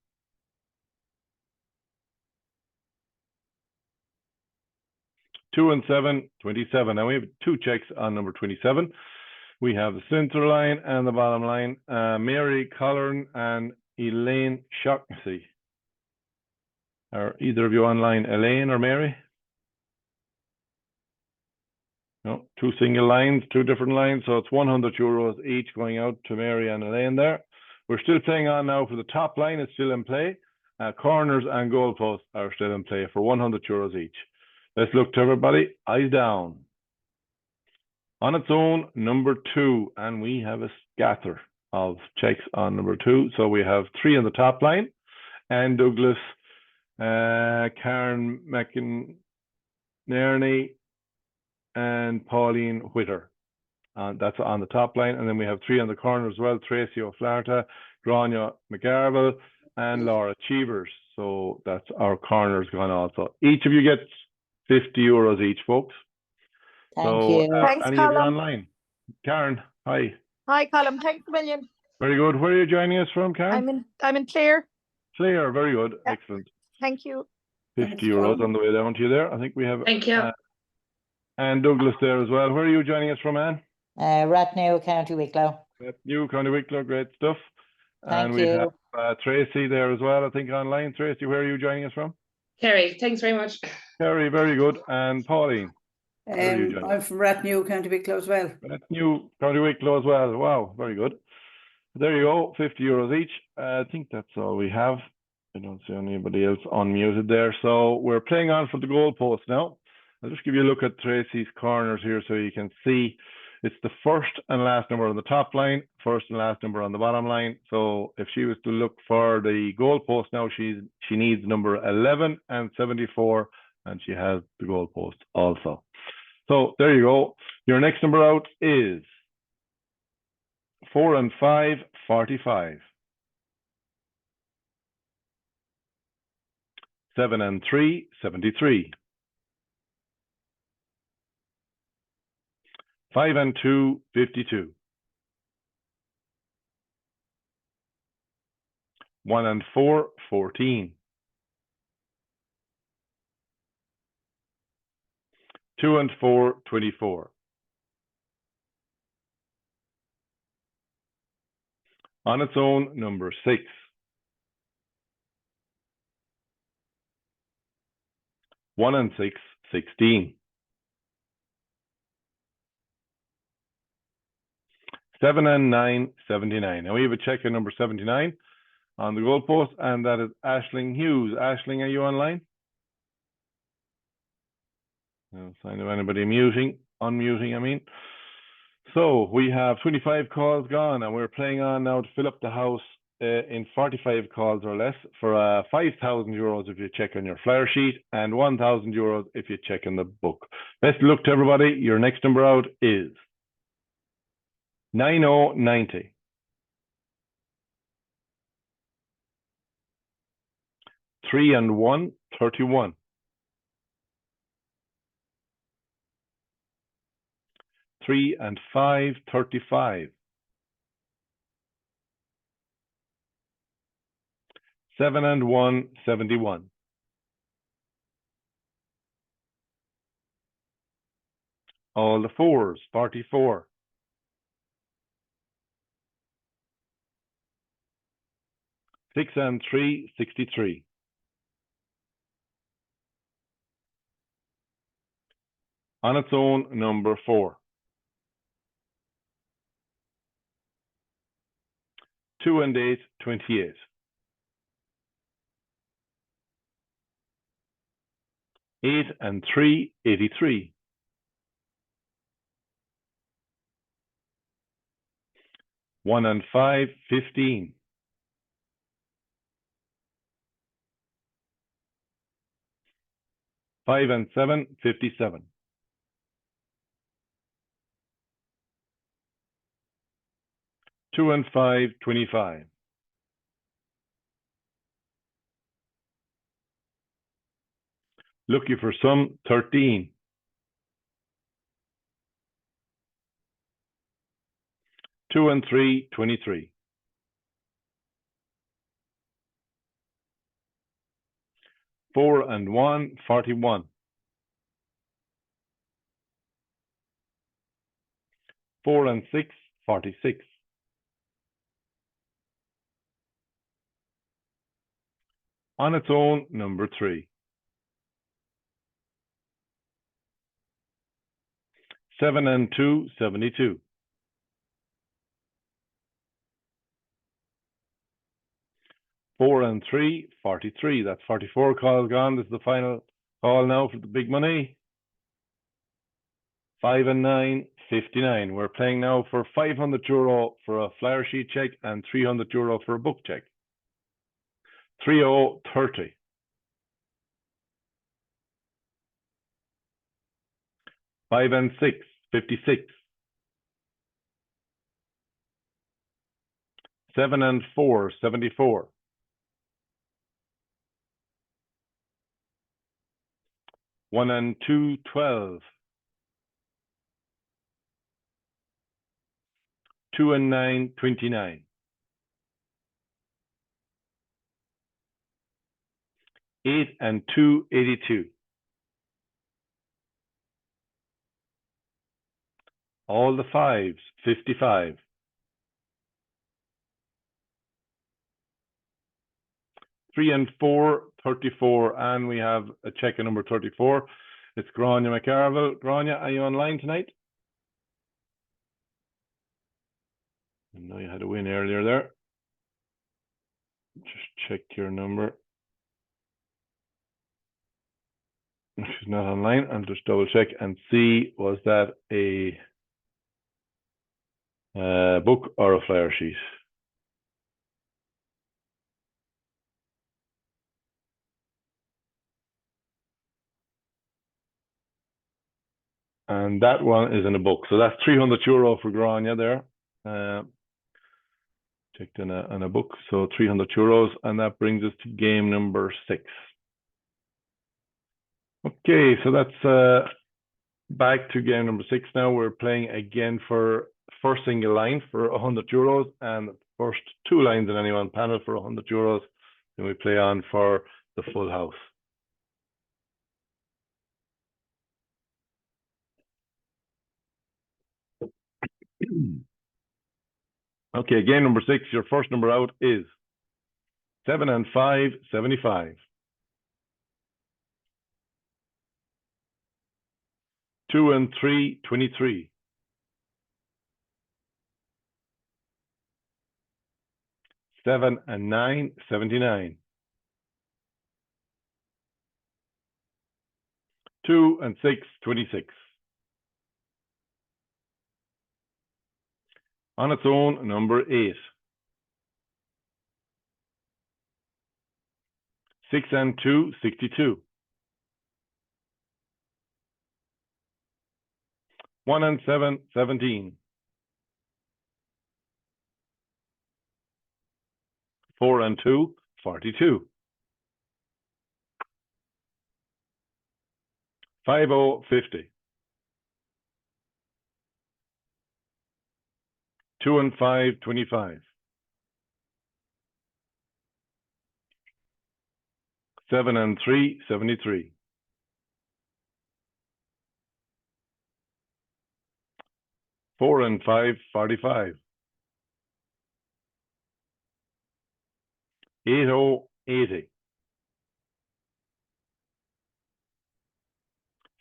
2 and 7, 27. Now we have 2 checks on number 27. We have the center line and the bottom line. Mary Collern and Elaine Shaughnessy. Are either of you online, Elaine or Mary? No, two single lines, two different lines. So it's 100 euros each going out to Mary and Elaine there. We're still playing on now for the top line. It's still in play. Corners and goalposts are still in play for 100 euros each. Let's look to everybody. Eyes down. On its own, number 2, and we have a scatter of checks on number 2. So we have 3 on the top line, and Douglas, Karen McInerney, and Pauline Whitter. That's on the top line, and then we have 3 on the corner as well: Tracy O'Flaherty, Grania McGarville, and Laura Cheevers. So that's our corners gone also. Each of you gets 50 euros each, folks. Thank So, you. Thanks, any of you Colin. online? Karen, hi. Hi, Colin. Thanks a million. Very good. Where are you joining us from, Karen? I'm in Clare. Clare, very good. Yeah. Excellent. Thank you. 50 euros on the way down to you there. I think we have Thank you. Anne Douglas there as well. Where are you joining us from, Anne? Rathnew, County Wicklow. New County Wicklow, great stuff. Thank And we you. have Tracy there as well, I think, online. Tracy, where are you joining us from? Kerry, thanks very much. Kerry, very good. And Pauline? Where are you joining? I'm from Rathnew, County Wicklow as well. That's New County Wicklow as well. Wow, very good. There you go, 50 euros each. I think that's all we have. I don't see anybody else unmuted there. So we're playing on for the goalpost now. I'll just give you a look at Tracy's corners here so you can see. It's the first and last number on the top line, first and last number on the bottom line. So if she was to look for the goalpost now, she needs number 11 and 74, and she has the goalpost also. So there you go. Your next number out is 4 and 5, 45. 7 and 3, 73. 5 and 2, 52. 1 and 4, 14. 2 and 4, 24. On its own, number 6. 1 and 6, 16. 7 and 9, 79. Now we have a check on number 79 on the goalpost, and that is Aisling Hughes. Aisling, are you online? No sign of anybody unmuting, I mean. So we have 25 calls gone, and we're playing on now to fill up the house in 45 calls or less for 5,000 euros if you check on your flyer sheet, and 1,000 euros if you check in the book. Best of luck to everybody. Your next number out is 9090. 3 and 1, 31. 3 and 5, 35. 7 and 1, 71. 'All the 4s, 44. 6 and 3, 63. 'On its own, number 4. 2 and 8, 28. 8 and 3, 83. 1 and 5, 15. 5 and 7, 57. 2 and 5, 25. 'Lucky for some, 13. 2 and 3, 23. 4 and 1, 41. 4 and 6, 46. On its own, number 3. 7 and 2, 72. 4 and 3, 43. That's 44 calls gone. This is the final call now for the big money. 5 and 9, 59. We're playing now for €500 for a flyer sheet check and €300 for a book check. 30, 30. 5 and 6, 56. 7 and 4, 74. 1 and 2, 12. 2 and 9, 29. 8 and 2, 82. All the 5s, 55. 3 and 4, 34. And we have a check at number 34. It's Grania McCarville. Grania, are you online tonight? I know you had a win earlier there. Just check your number. If she's not online, I'll just double check and see, was that a book or a flyer sheet? And that one is in a book. So that's €300 for Grania there. Checked in a book. So €300. And that brings us to game number 6. Okay, so that's back to game number 6 now. We're playing again for first single line for €100 and first 2 lines in any one panel for €100. Then we play on for the full house. Okay, game number 6, your first number out is 7 and 5, 75. 2 and 3, 23. 7 and 9, 79. 2 and 6, 26. On its own, number 8. 6 and 2, 62. 1 and 7, 17. 4 and 2, 42. 50, 50. 2 and 5, 25. 7 and 3, 73. 4 and 5, 45. 80, 80.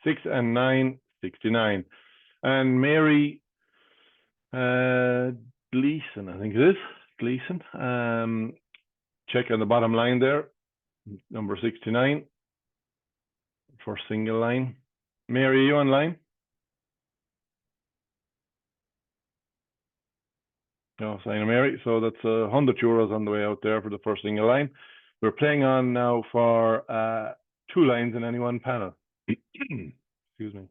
6 and 9, 69. And Mary Gleason, I think it is. Gleason. Check on the bottom line there. Number 69. For single line. Mary, are you online? No, sign of Mary. So that's €100 on the way out there for the first single line. We're playing on now for 2 lines in any one panel. Excuse me.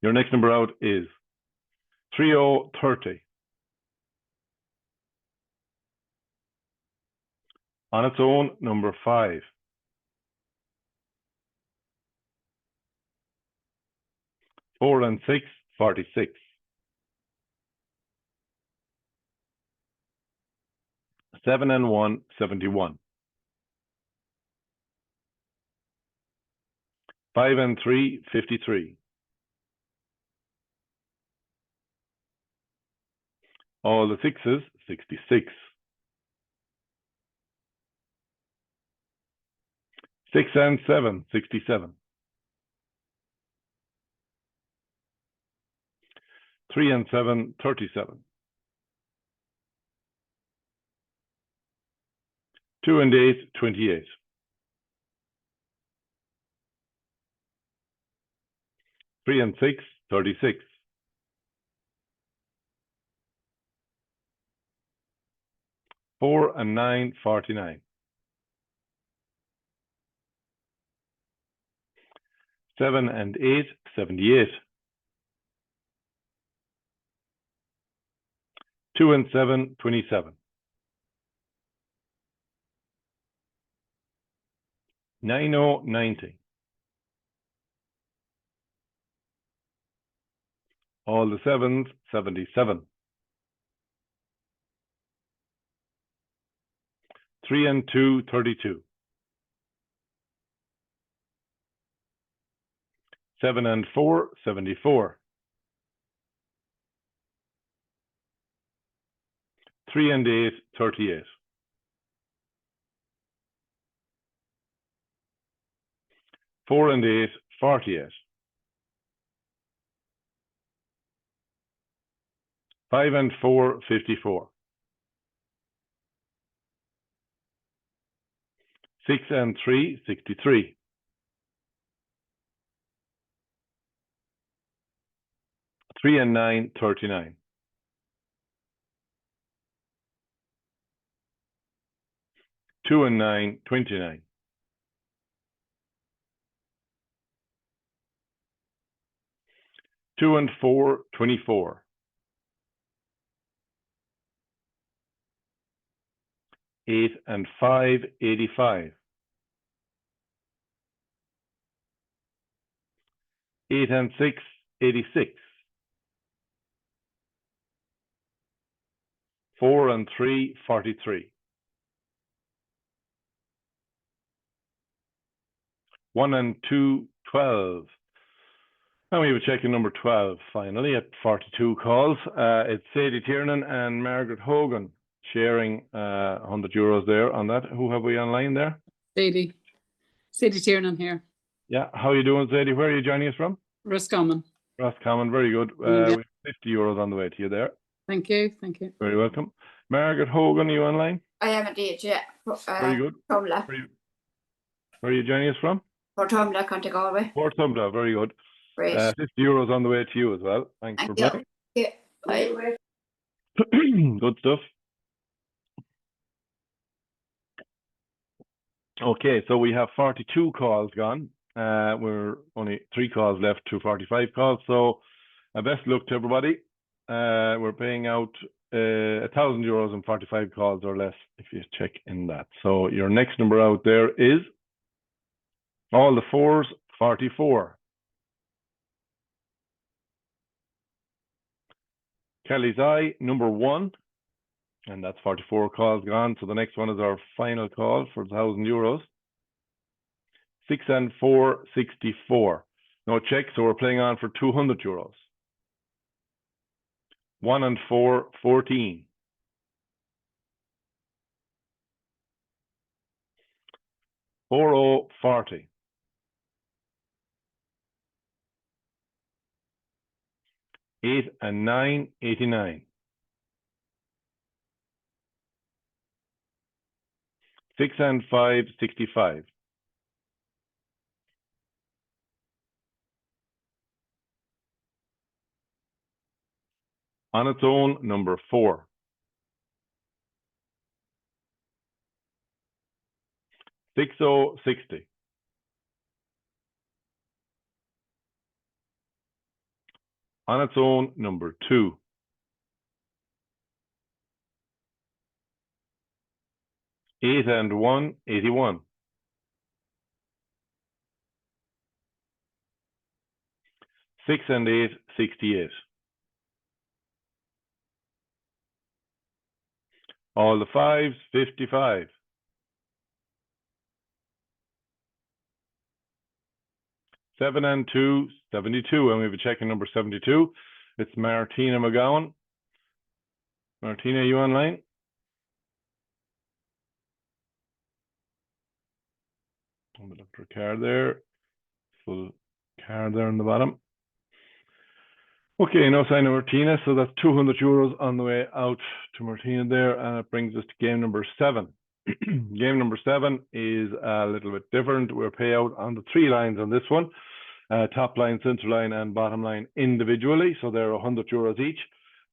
Your next number out is 30, 30. On its own, number 5. 4 and 6, 46. 7 and 1, 71. 5 and 3, 53. All the sixes, 66. 6 and 7, 67. 3 and 7, 37. 2 and 8, 28. 3 and 6, 36. 4 and 9, 49. 7 and 8, 78. 2 and 7, 27. 9, 90. All the sevens, 77. 3 and 2, 32. 7 and 4, 74. 3 and 8, 38. 4 and 8, 48. 5 and 4, 54. 6 and 3, 63. 3 and 9, 39. 2 and 9, 29. 2 and 4, 24. 8 and 5, 85. 8 and 6, 86. 4 and 3, 43. 1 and 2, 12. And we have a check-in number 12, finally, at 42 calls. It's Sadie Tiernan and Margaret Hogan sharing €100 there on that. Who have we online there? Sadie Tiernan here. Yeah, how are you doing, Sadie? Where are you joining us from? Roscommon. Roscommon, very good. Yeah. We have €50 on the way to you there. Thank you. Very welcome. Margaret Hogan, are you online? I am indeed, yeah. Very good. Tumla. Where are you joining us from? For Tumla, County Galway. Port Tumla, very good. Great. €50 on the way to you as well. Thanks for Thank you. playing. Yeah. Bye. Good stuff. Okay, so we have 42 calls gone. We're only 3 calls left to 45 calls. So best luck to everybody. We're paying out €1,000 and 45 calls or less if you check in that. So your next number out there is all the 4s, 44. Kelly's Eye, number 1. And that's 44 calls gone. So the next one is our final call for €1,000. 6 and 4, 64. No check, so we're playing on for €200. 1 and 4, 14. 4, 40. 8 and 9, 89. 6 and 5, 65. 'On its own, number 4. 60, 60. 'On its own, number 2. 8 and 1, 81. 6 and 8, 68. All the 5s, 55. 7 and 2, 72. And we have a check-in number 72. It's Martina McGowan. Martina, you online? I'm gonna look for a card there. Full card there on the bottom. Okay, no sign of Martina, so that's 200 euros on the way out to Martina there, and it brings us to game number 7. Game number 7 is a little bit different. We're payout on the 3 lines on this one, top line, center line, and bottom line individually, so they're 100 euros each.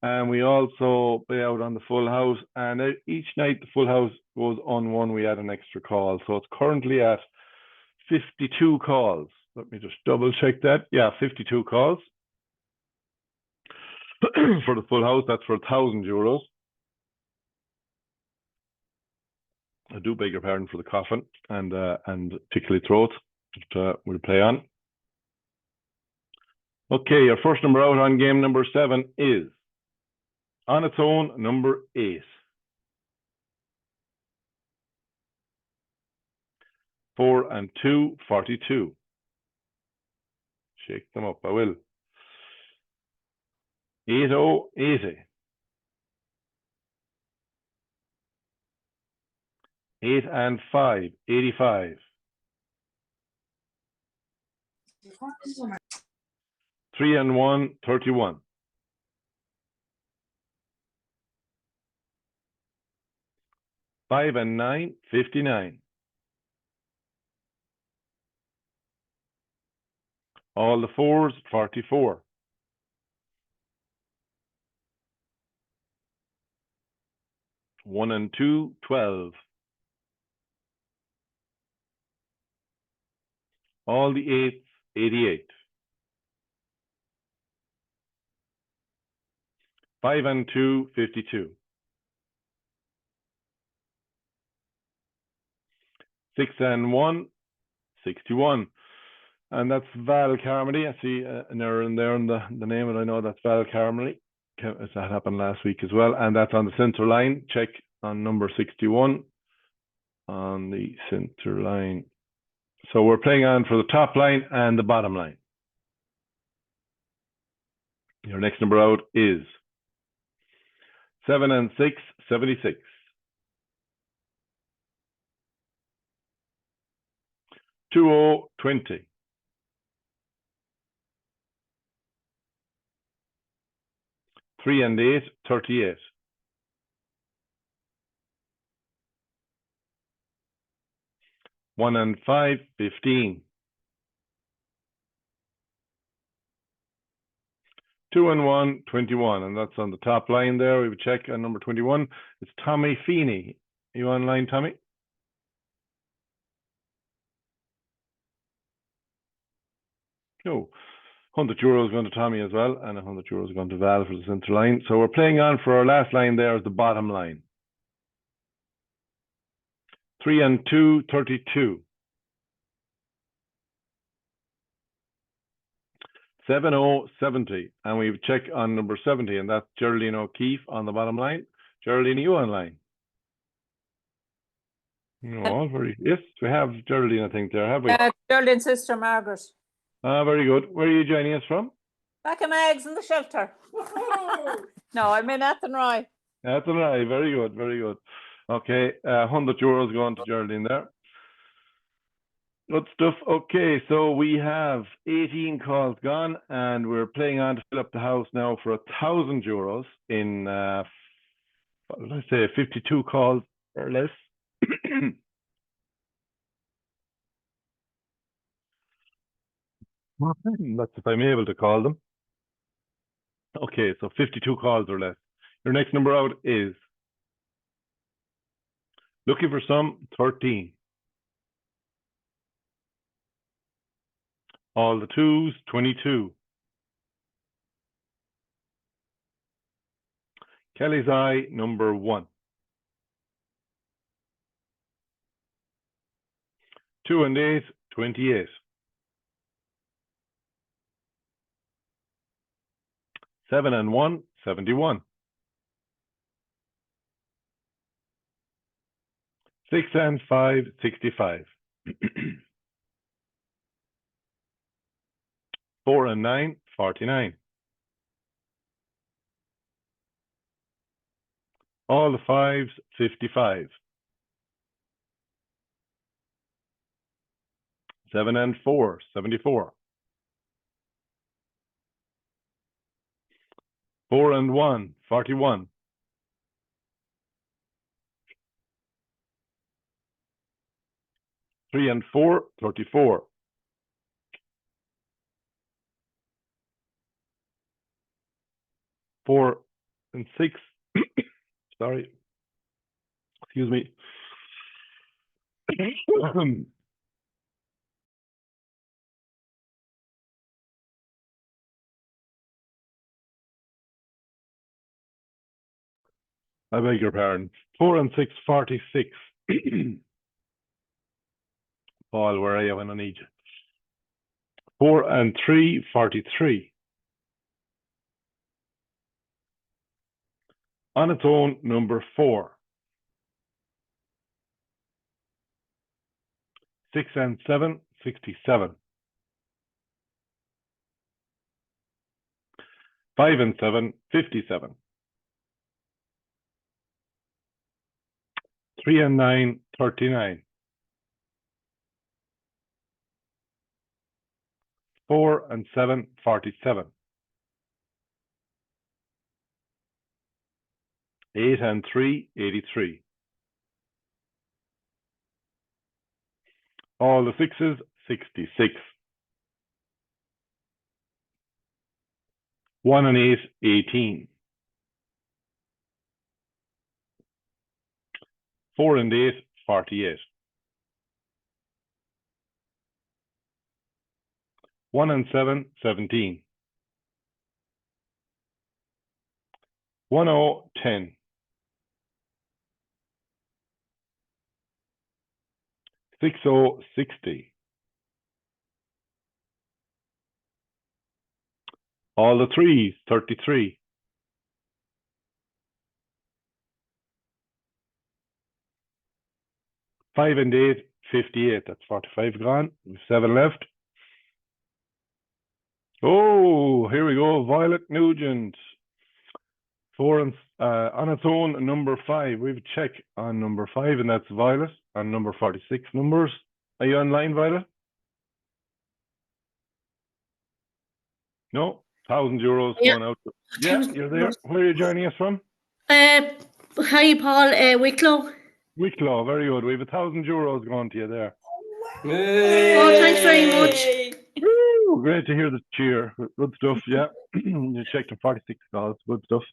And we also pay out on the full house, and each night the full house goes on one, we add an extra call. So it's currently at 52 calls. Let me just double check that. Yeah, 52 calls. For the full house, that's for 1,000 euros. I do beg your pardon for the coughing and tickly throat that we'll play on. Okay, your first number out on game number 7 is, on its own, number 8. 4 and 2, 42. Shake them up, I will. 80, 80. 8 and 5, 85. 3 and 1, 31. 5 and 9, 59. All the 4s, 44. 1 and 2, 12. All the 8s, 88. 5 and 2, 52. 6 and 1, 61. And that's Val Carmody. I see an error in there in the name, and I know that's Val Carmody. That happened last week as well. And that's on the center line. Check on number 61 on the center line. So we're playing on for the top line and the bottom line. Your next number out is 7 and 6, 76. 20, 20. 3 and 8, 38. 1 and 5, 15. 2 and 1, 21. And that's on the top line there. We would check on number 21. It's Tommy Feeney. Are you online, Tommy? No. 100 euros going to Tommy as well, and 100 euros going to Val for the center line. So we're playing on for our last line there is the bottom line. 3 and 2, 32. 70, 70. And we check on number 70, and that's Geraldine O'Keefe on the bottom line. Geraldine, are you online? No, yes, we have Geraldine, I think, there, have we? Geraldine's sister Margaret. Ah, very good. Where are you joining us from? Back in my eggs in the shelter. No, I'm in Athenry. That's all right. Very good, very good. Okay, 100 euros going to Geraldine there. Good stuff. Okay, so we have 18 calls gone, and we're playing on to fill up the house now for 1,000 euros in, what did I say, 52 calls or less. That's if I'm able to call them. Okay, so 52 calls or less. Your next number out is, looking for some, 13. All the 2s, 22. Kelly's Eye, number 1. 2 and 8, 28. 7 and 1, 71. 6 and 5, 65. 4 and 9, 49. All the fives, 55. 7 and 4, 74. 4 and 1, 41. 3 and 4, 34. 4 and 6, sorry, excuse me. I beg your pardon. 4 and 6, 46. Paul, where are you when I need you? 4 and 3, 43. On its own, number 4. 6 and 7, 67. 5 and 7, 57. 3 and 9, 39. 4 and 7, 47. 8 and 3, 83. All the sixes, 66. 1 and 8, 18. 4 and 8, 48. 1 and 7, 17. 1, 0, 10. 6, 0, 60. All the threes, 33. 5 and 8, 58. That's 45 gone. We've 7 left. Oh, here we go. Violet Nugent. 4 and on its own, number 5. We have a check on number 5, and that's Violet on number 46 numbers. Are you online, Violet? No? €1,000 Yeah. going out. Yeah, you're there. Where are you joining us from? Hi, Paul. Wicklow. Wicklow, very good. We have €1,000 going to you there. Oh, thanks very much. Woo, great to hear the cheer. Good stuff, yeah. You checked the 46 calls. Good stuff.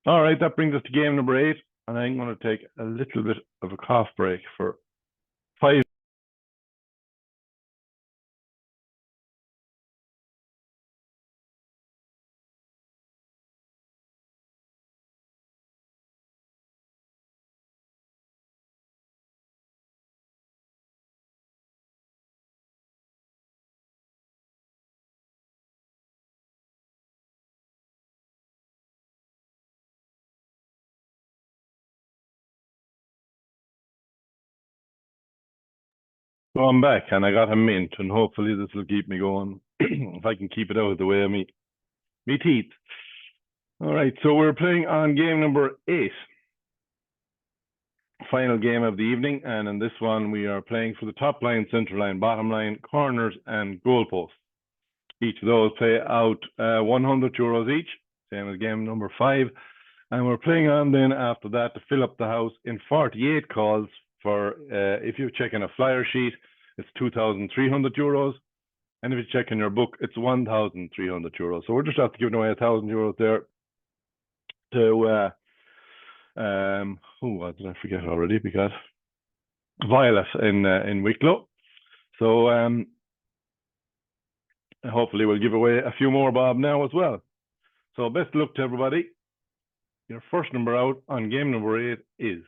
All right, that brings us to game number 8, and I'm going to take a little bit of a cough break for 5. So I'm back, and I got a mint, and hopefully this will keep me going. If I can keep it out of the way of me teeth. All right, so we're playing on game number 8. Final game of the evening, and in this one we are playing for the top line, center line, bottom line, corners, and goalposts. Each of those pay out €100 each, same as game number 5. And we're playing on then after that to fill up the house in 48 calls for, if you're checking a flyer sheet, it's €2,300. And if you're checking your book, it's €1,300. So we're just after giving away €1,000 there to, what did I forget already? Because Violet in Wicklow. So hopefully we'll give away a few more, Bob, now as well. So best of luck to everybody. Your first number out on game number 8 is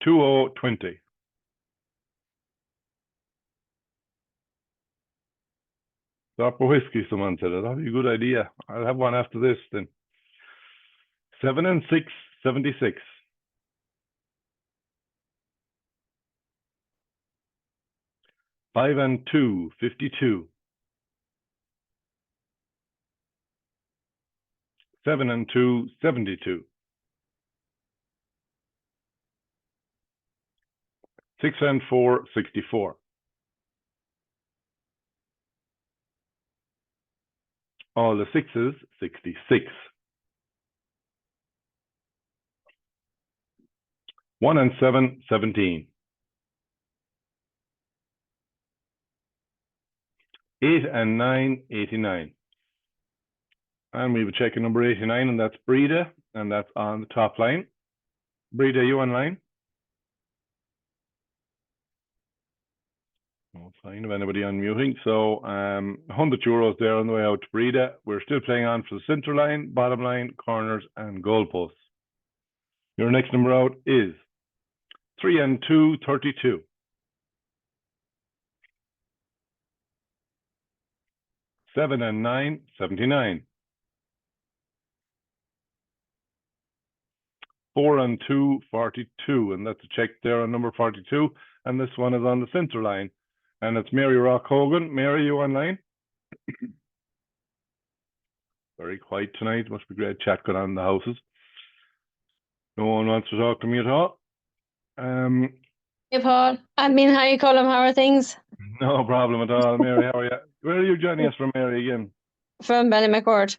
2020. Stop for whiskey, someone said. That'll be a good idea. I'll have one after this then. 7 and 6, 76. 5 and 2, 52. 7 and 2, 72. 6 and 4, 64. All the sixes, 66. 1 and 7, 17. 8 and 9, 89. And we have a check in number 89, and that's Breda, and that's on the top line. Breda, are you online? No sign of anybody unmuting. So 100 euros there on the way out to Breda. We're still playing on for the center line, bottom line, corners, and goalposts. Your next number out is 3 and 2, 32. 7 and 9, 79. 4 and 2, 42. And that's a check there on number 42. And this one is on the center line. And it's Mary Rock Hogan. Mary, you online? Very quiet tonight. Must be great chat going on in the houses. No one wants to talk to me at all. Hey, Paul. I mean, hi, Colm. How are things? No problem at all. Mary, how are you? Where are you joining us from, Mary, again? From Ballymaccord.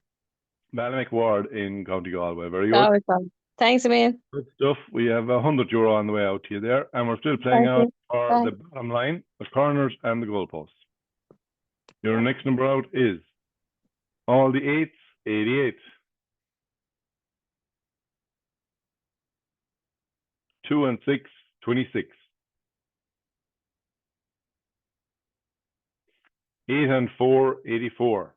Ballymac Ward in County Galway. Very good. Oh, it's on. Thanks, Amin. Good stuff. We have €100 on the way out to you there, and we're still playing Thank out you. for Bye. the bottom line, the corners, and the goalposts. Your next number out is all the 8s, 88. 2 and 6, 26. 8 and 4, 84.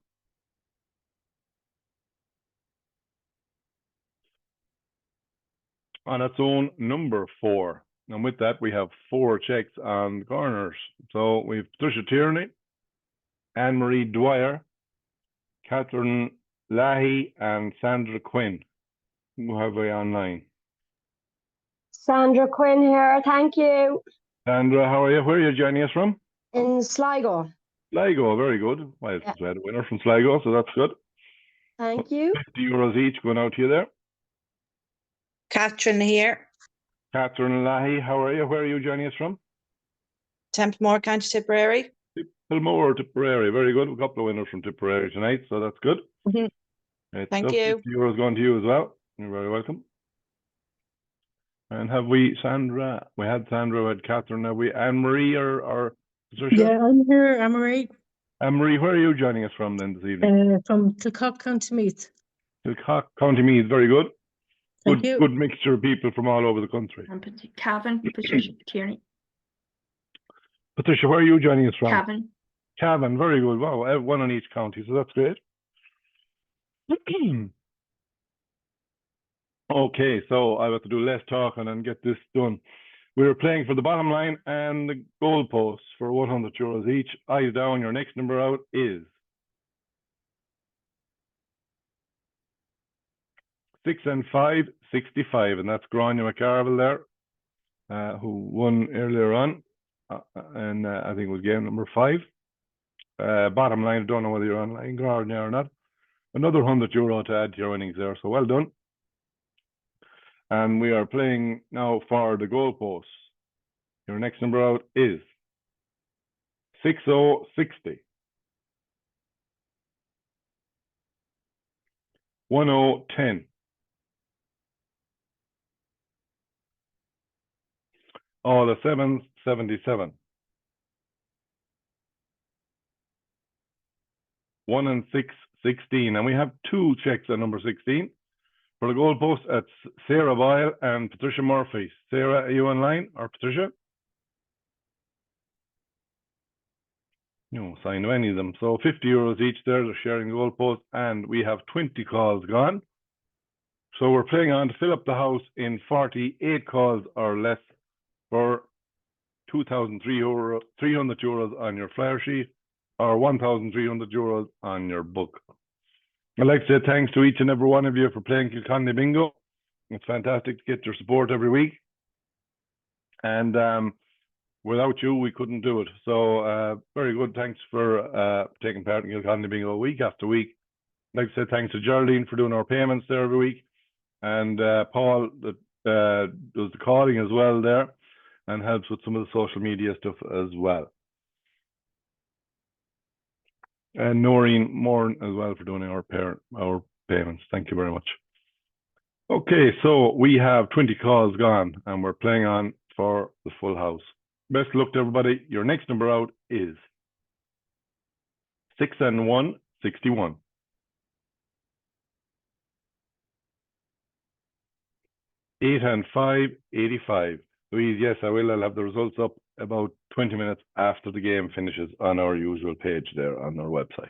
'On its own, number 4. And with that, we have 4 checks on the corners. So we have Patricia Tierney, Anne-Marie Dwyer, Catherine Leahy, and Sandra Quinn. Who have we online? Sandra Quinn here, thank you. Sandra, how are you? Where are you joining us from? In Sligo. Sligo, very good. Well, Yeah. we had a winner from Sligo, so that's good. Thank you. €50 each going out to you there. Catherine here. Catherine Leahy, how are you? Where are you joining us from? Templemore, County Tipperary. Tipperary, Tipperary. Very good. A couple of winners from Tipperary tonight, so that's good. Mhm. Great Thank stuff. you. €50 going to you as well. You're very welcome. And have we Sandra? We had Sandra, we had Catherine. Have we Anne-Marie or Patricia? Yeah, I'm here, Anne-Marie, Anne-Marie, where are you joining us from then this evening? from Kilconly County Meath. Kilconly County Meath. Very good. Thank you. Good mixture of people from all over the country. Cavan, Patricia Tierney. Patricia, where are you joining us from? Cavan. Cavan, very good. Wow, one on each county, so that's great. Okay, so I have to do less talking and get this done. We're playing for the bottom line and the goalposts for €100 each. Eyes down, your next number out is 6 and 5, 65, and that's Grania McCarville there, who won earlier on, and I think it was game number 5. Bottom line, I don't know whether you're online, Grania, or not. Another €100 to add to your winnings there, so well done. And we are playing now for the goalposts. Your next number out is 6060. 1010. All the 7s, 77. 1 and 6, 16. And we have 2 checks at number 16. For the goalpost, it's Sarah Boyle and Patricia Murphy. Sarah, are you online, or Patricia? No sign of any of them. So €50 each there. They're sharing the goalpost, and we have 20 calls gone. So we're playing on to fill up the house in 48 calls or less for €2,300 on your flyer sheet, or €1,300 on your book. I'd like to say thanks to each and every one of you for playing Kilconly Bingo. It's fantastic to get your support every week. And without you, we couldn't do it. So very good. Thanks for taking part in Kilconly Bingo week after week. I'd like to say thanks to Geraldine for doing our payments there every week, and Paul that does the calling as well there, and helps with some of the social media stuff as well. And Noreen Moore as well for doing our payments. Thank you very much. Okay, so we have 20 calls gone, and we're playing on for the full house. Best luck to everybody. Your next number out is 6 and 1, 61. 8 and 5, 85. Louise, yes, I will. I'll have the results up about 20 minutes after the game finishes on our usual page there on our website.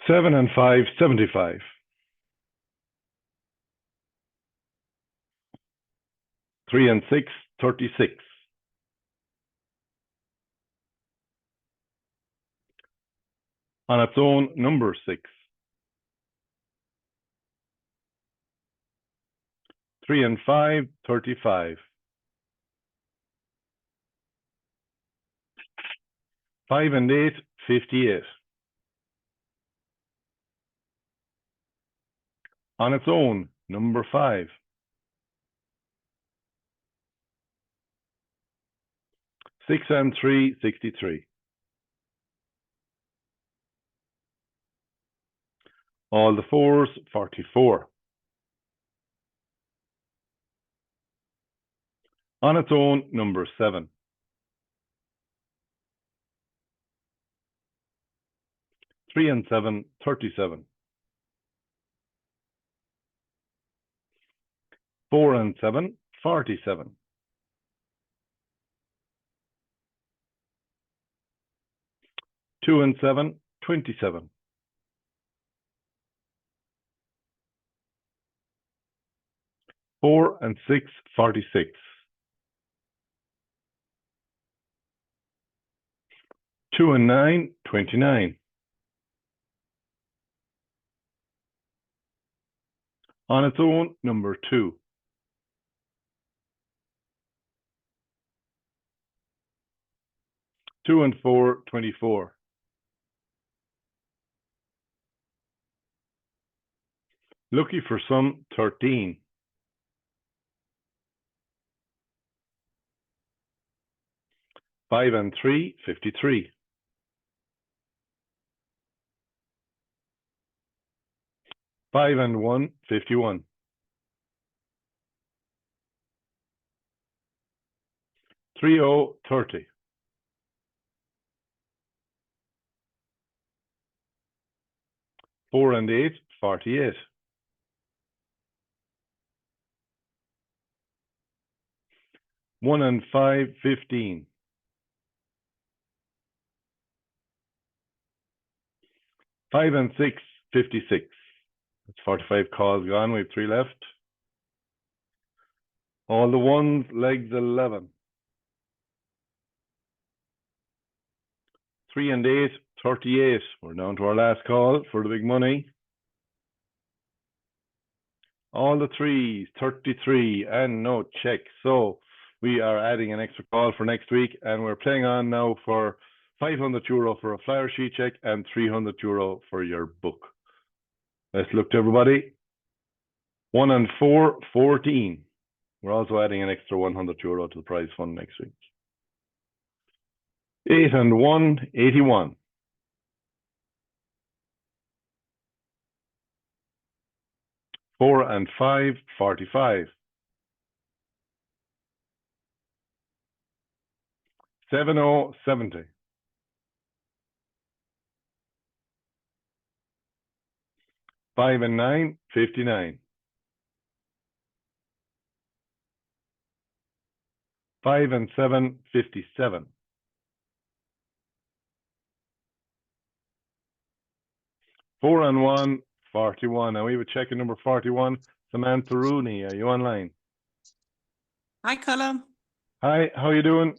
7 and 5, 75. 3 and 6, 36. On its own, number 6. 3 and 5, 35. 5 and 8, 58. On its own, number 5. 6 and 3, 63. All the 4s, 44. On its own, number 7. 3 and 7, 37. 4 and 7, 47. 2 and 7, 27. 4 and 6, 46. 2 and 9, 29. On its own, number 2. 2 and 4, 24. Lucky for some, 13. 5 and 3, 53. 5 and 1, 51. 3, 30. 4 and 8, 48. 1 and 5, 15. 5 and 6, 56. That's 45 calls gone. We have 3 left. All the 1s, legs 11. 3 and 8, 38. We're down to our last call for the big money. All the 3s, 33, and no check. So we are adding an extra call for next week, and we're playing on now for €500 for a flyer sheet check and €300 for your book. Let's look to everybody. 1 and 4, 14. We're also adding an extra €100 to the prize fund next week. 8 and 1, 81. 4 and 5, 45. 7, 70. 5 and 9, 59. 5 and 7, 57. 4 and 1, 41. Now we would check in number 41. Samantha Rooney, are you online? Hi, Colm. Hi, how are you doing?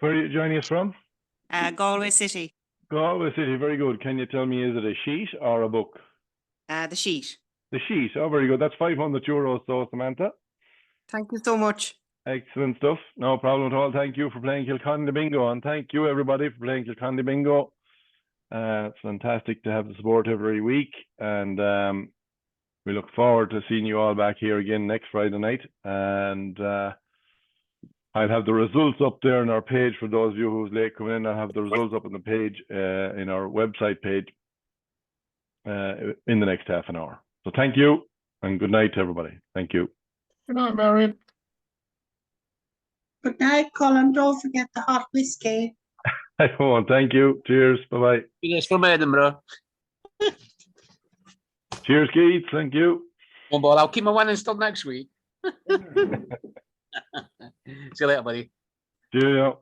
Where are you joining us from? Galway City. Galway City, very good. Can you tell me, is it a sheet or a book? The sheet. The sheet, oh, very good. That's €500, so Samantha. Thank you so much. Excellent stuff. No problem at all. Thank you for playing Kilconly Bingo, and thank you everybody for playing Kilconly Bingo. It's fantastic to have the support every week, and we look forward to seeing you all back here again next Friday night. And I'll have the results up there on our page for those of you who's late coming in. I'll have the results up on the page in our website page in the next half an hour. So thank you and good night to everybody. Thank you. Good night, Marion. Good night, Colin. Don't forget the hot whiskey. I won't. Thank you. Cheers. Bye-bye. Yes, from Edinburgh. Cheers, Keith. Thank you. One ball. I'll keep my one installed next week. See you later, buddy. Cheerio.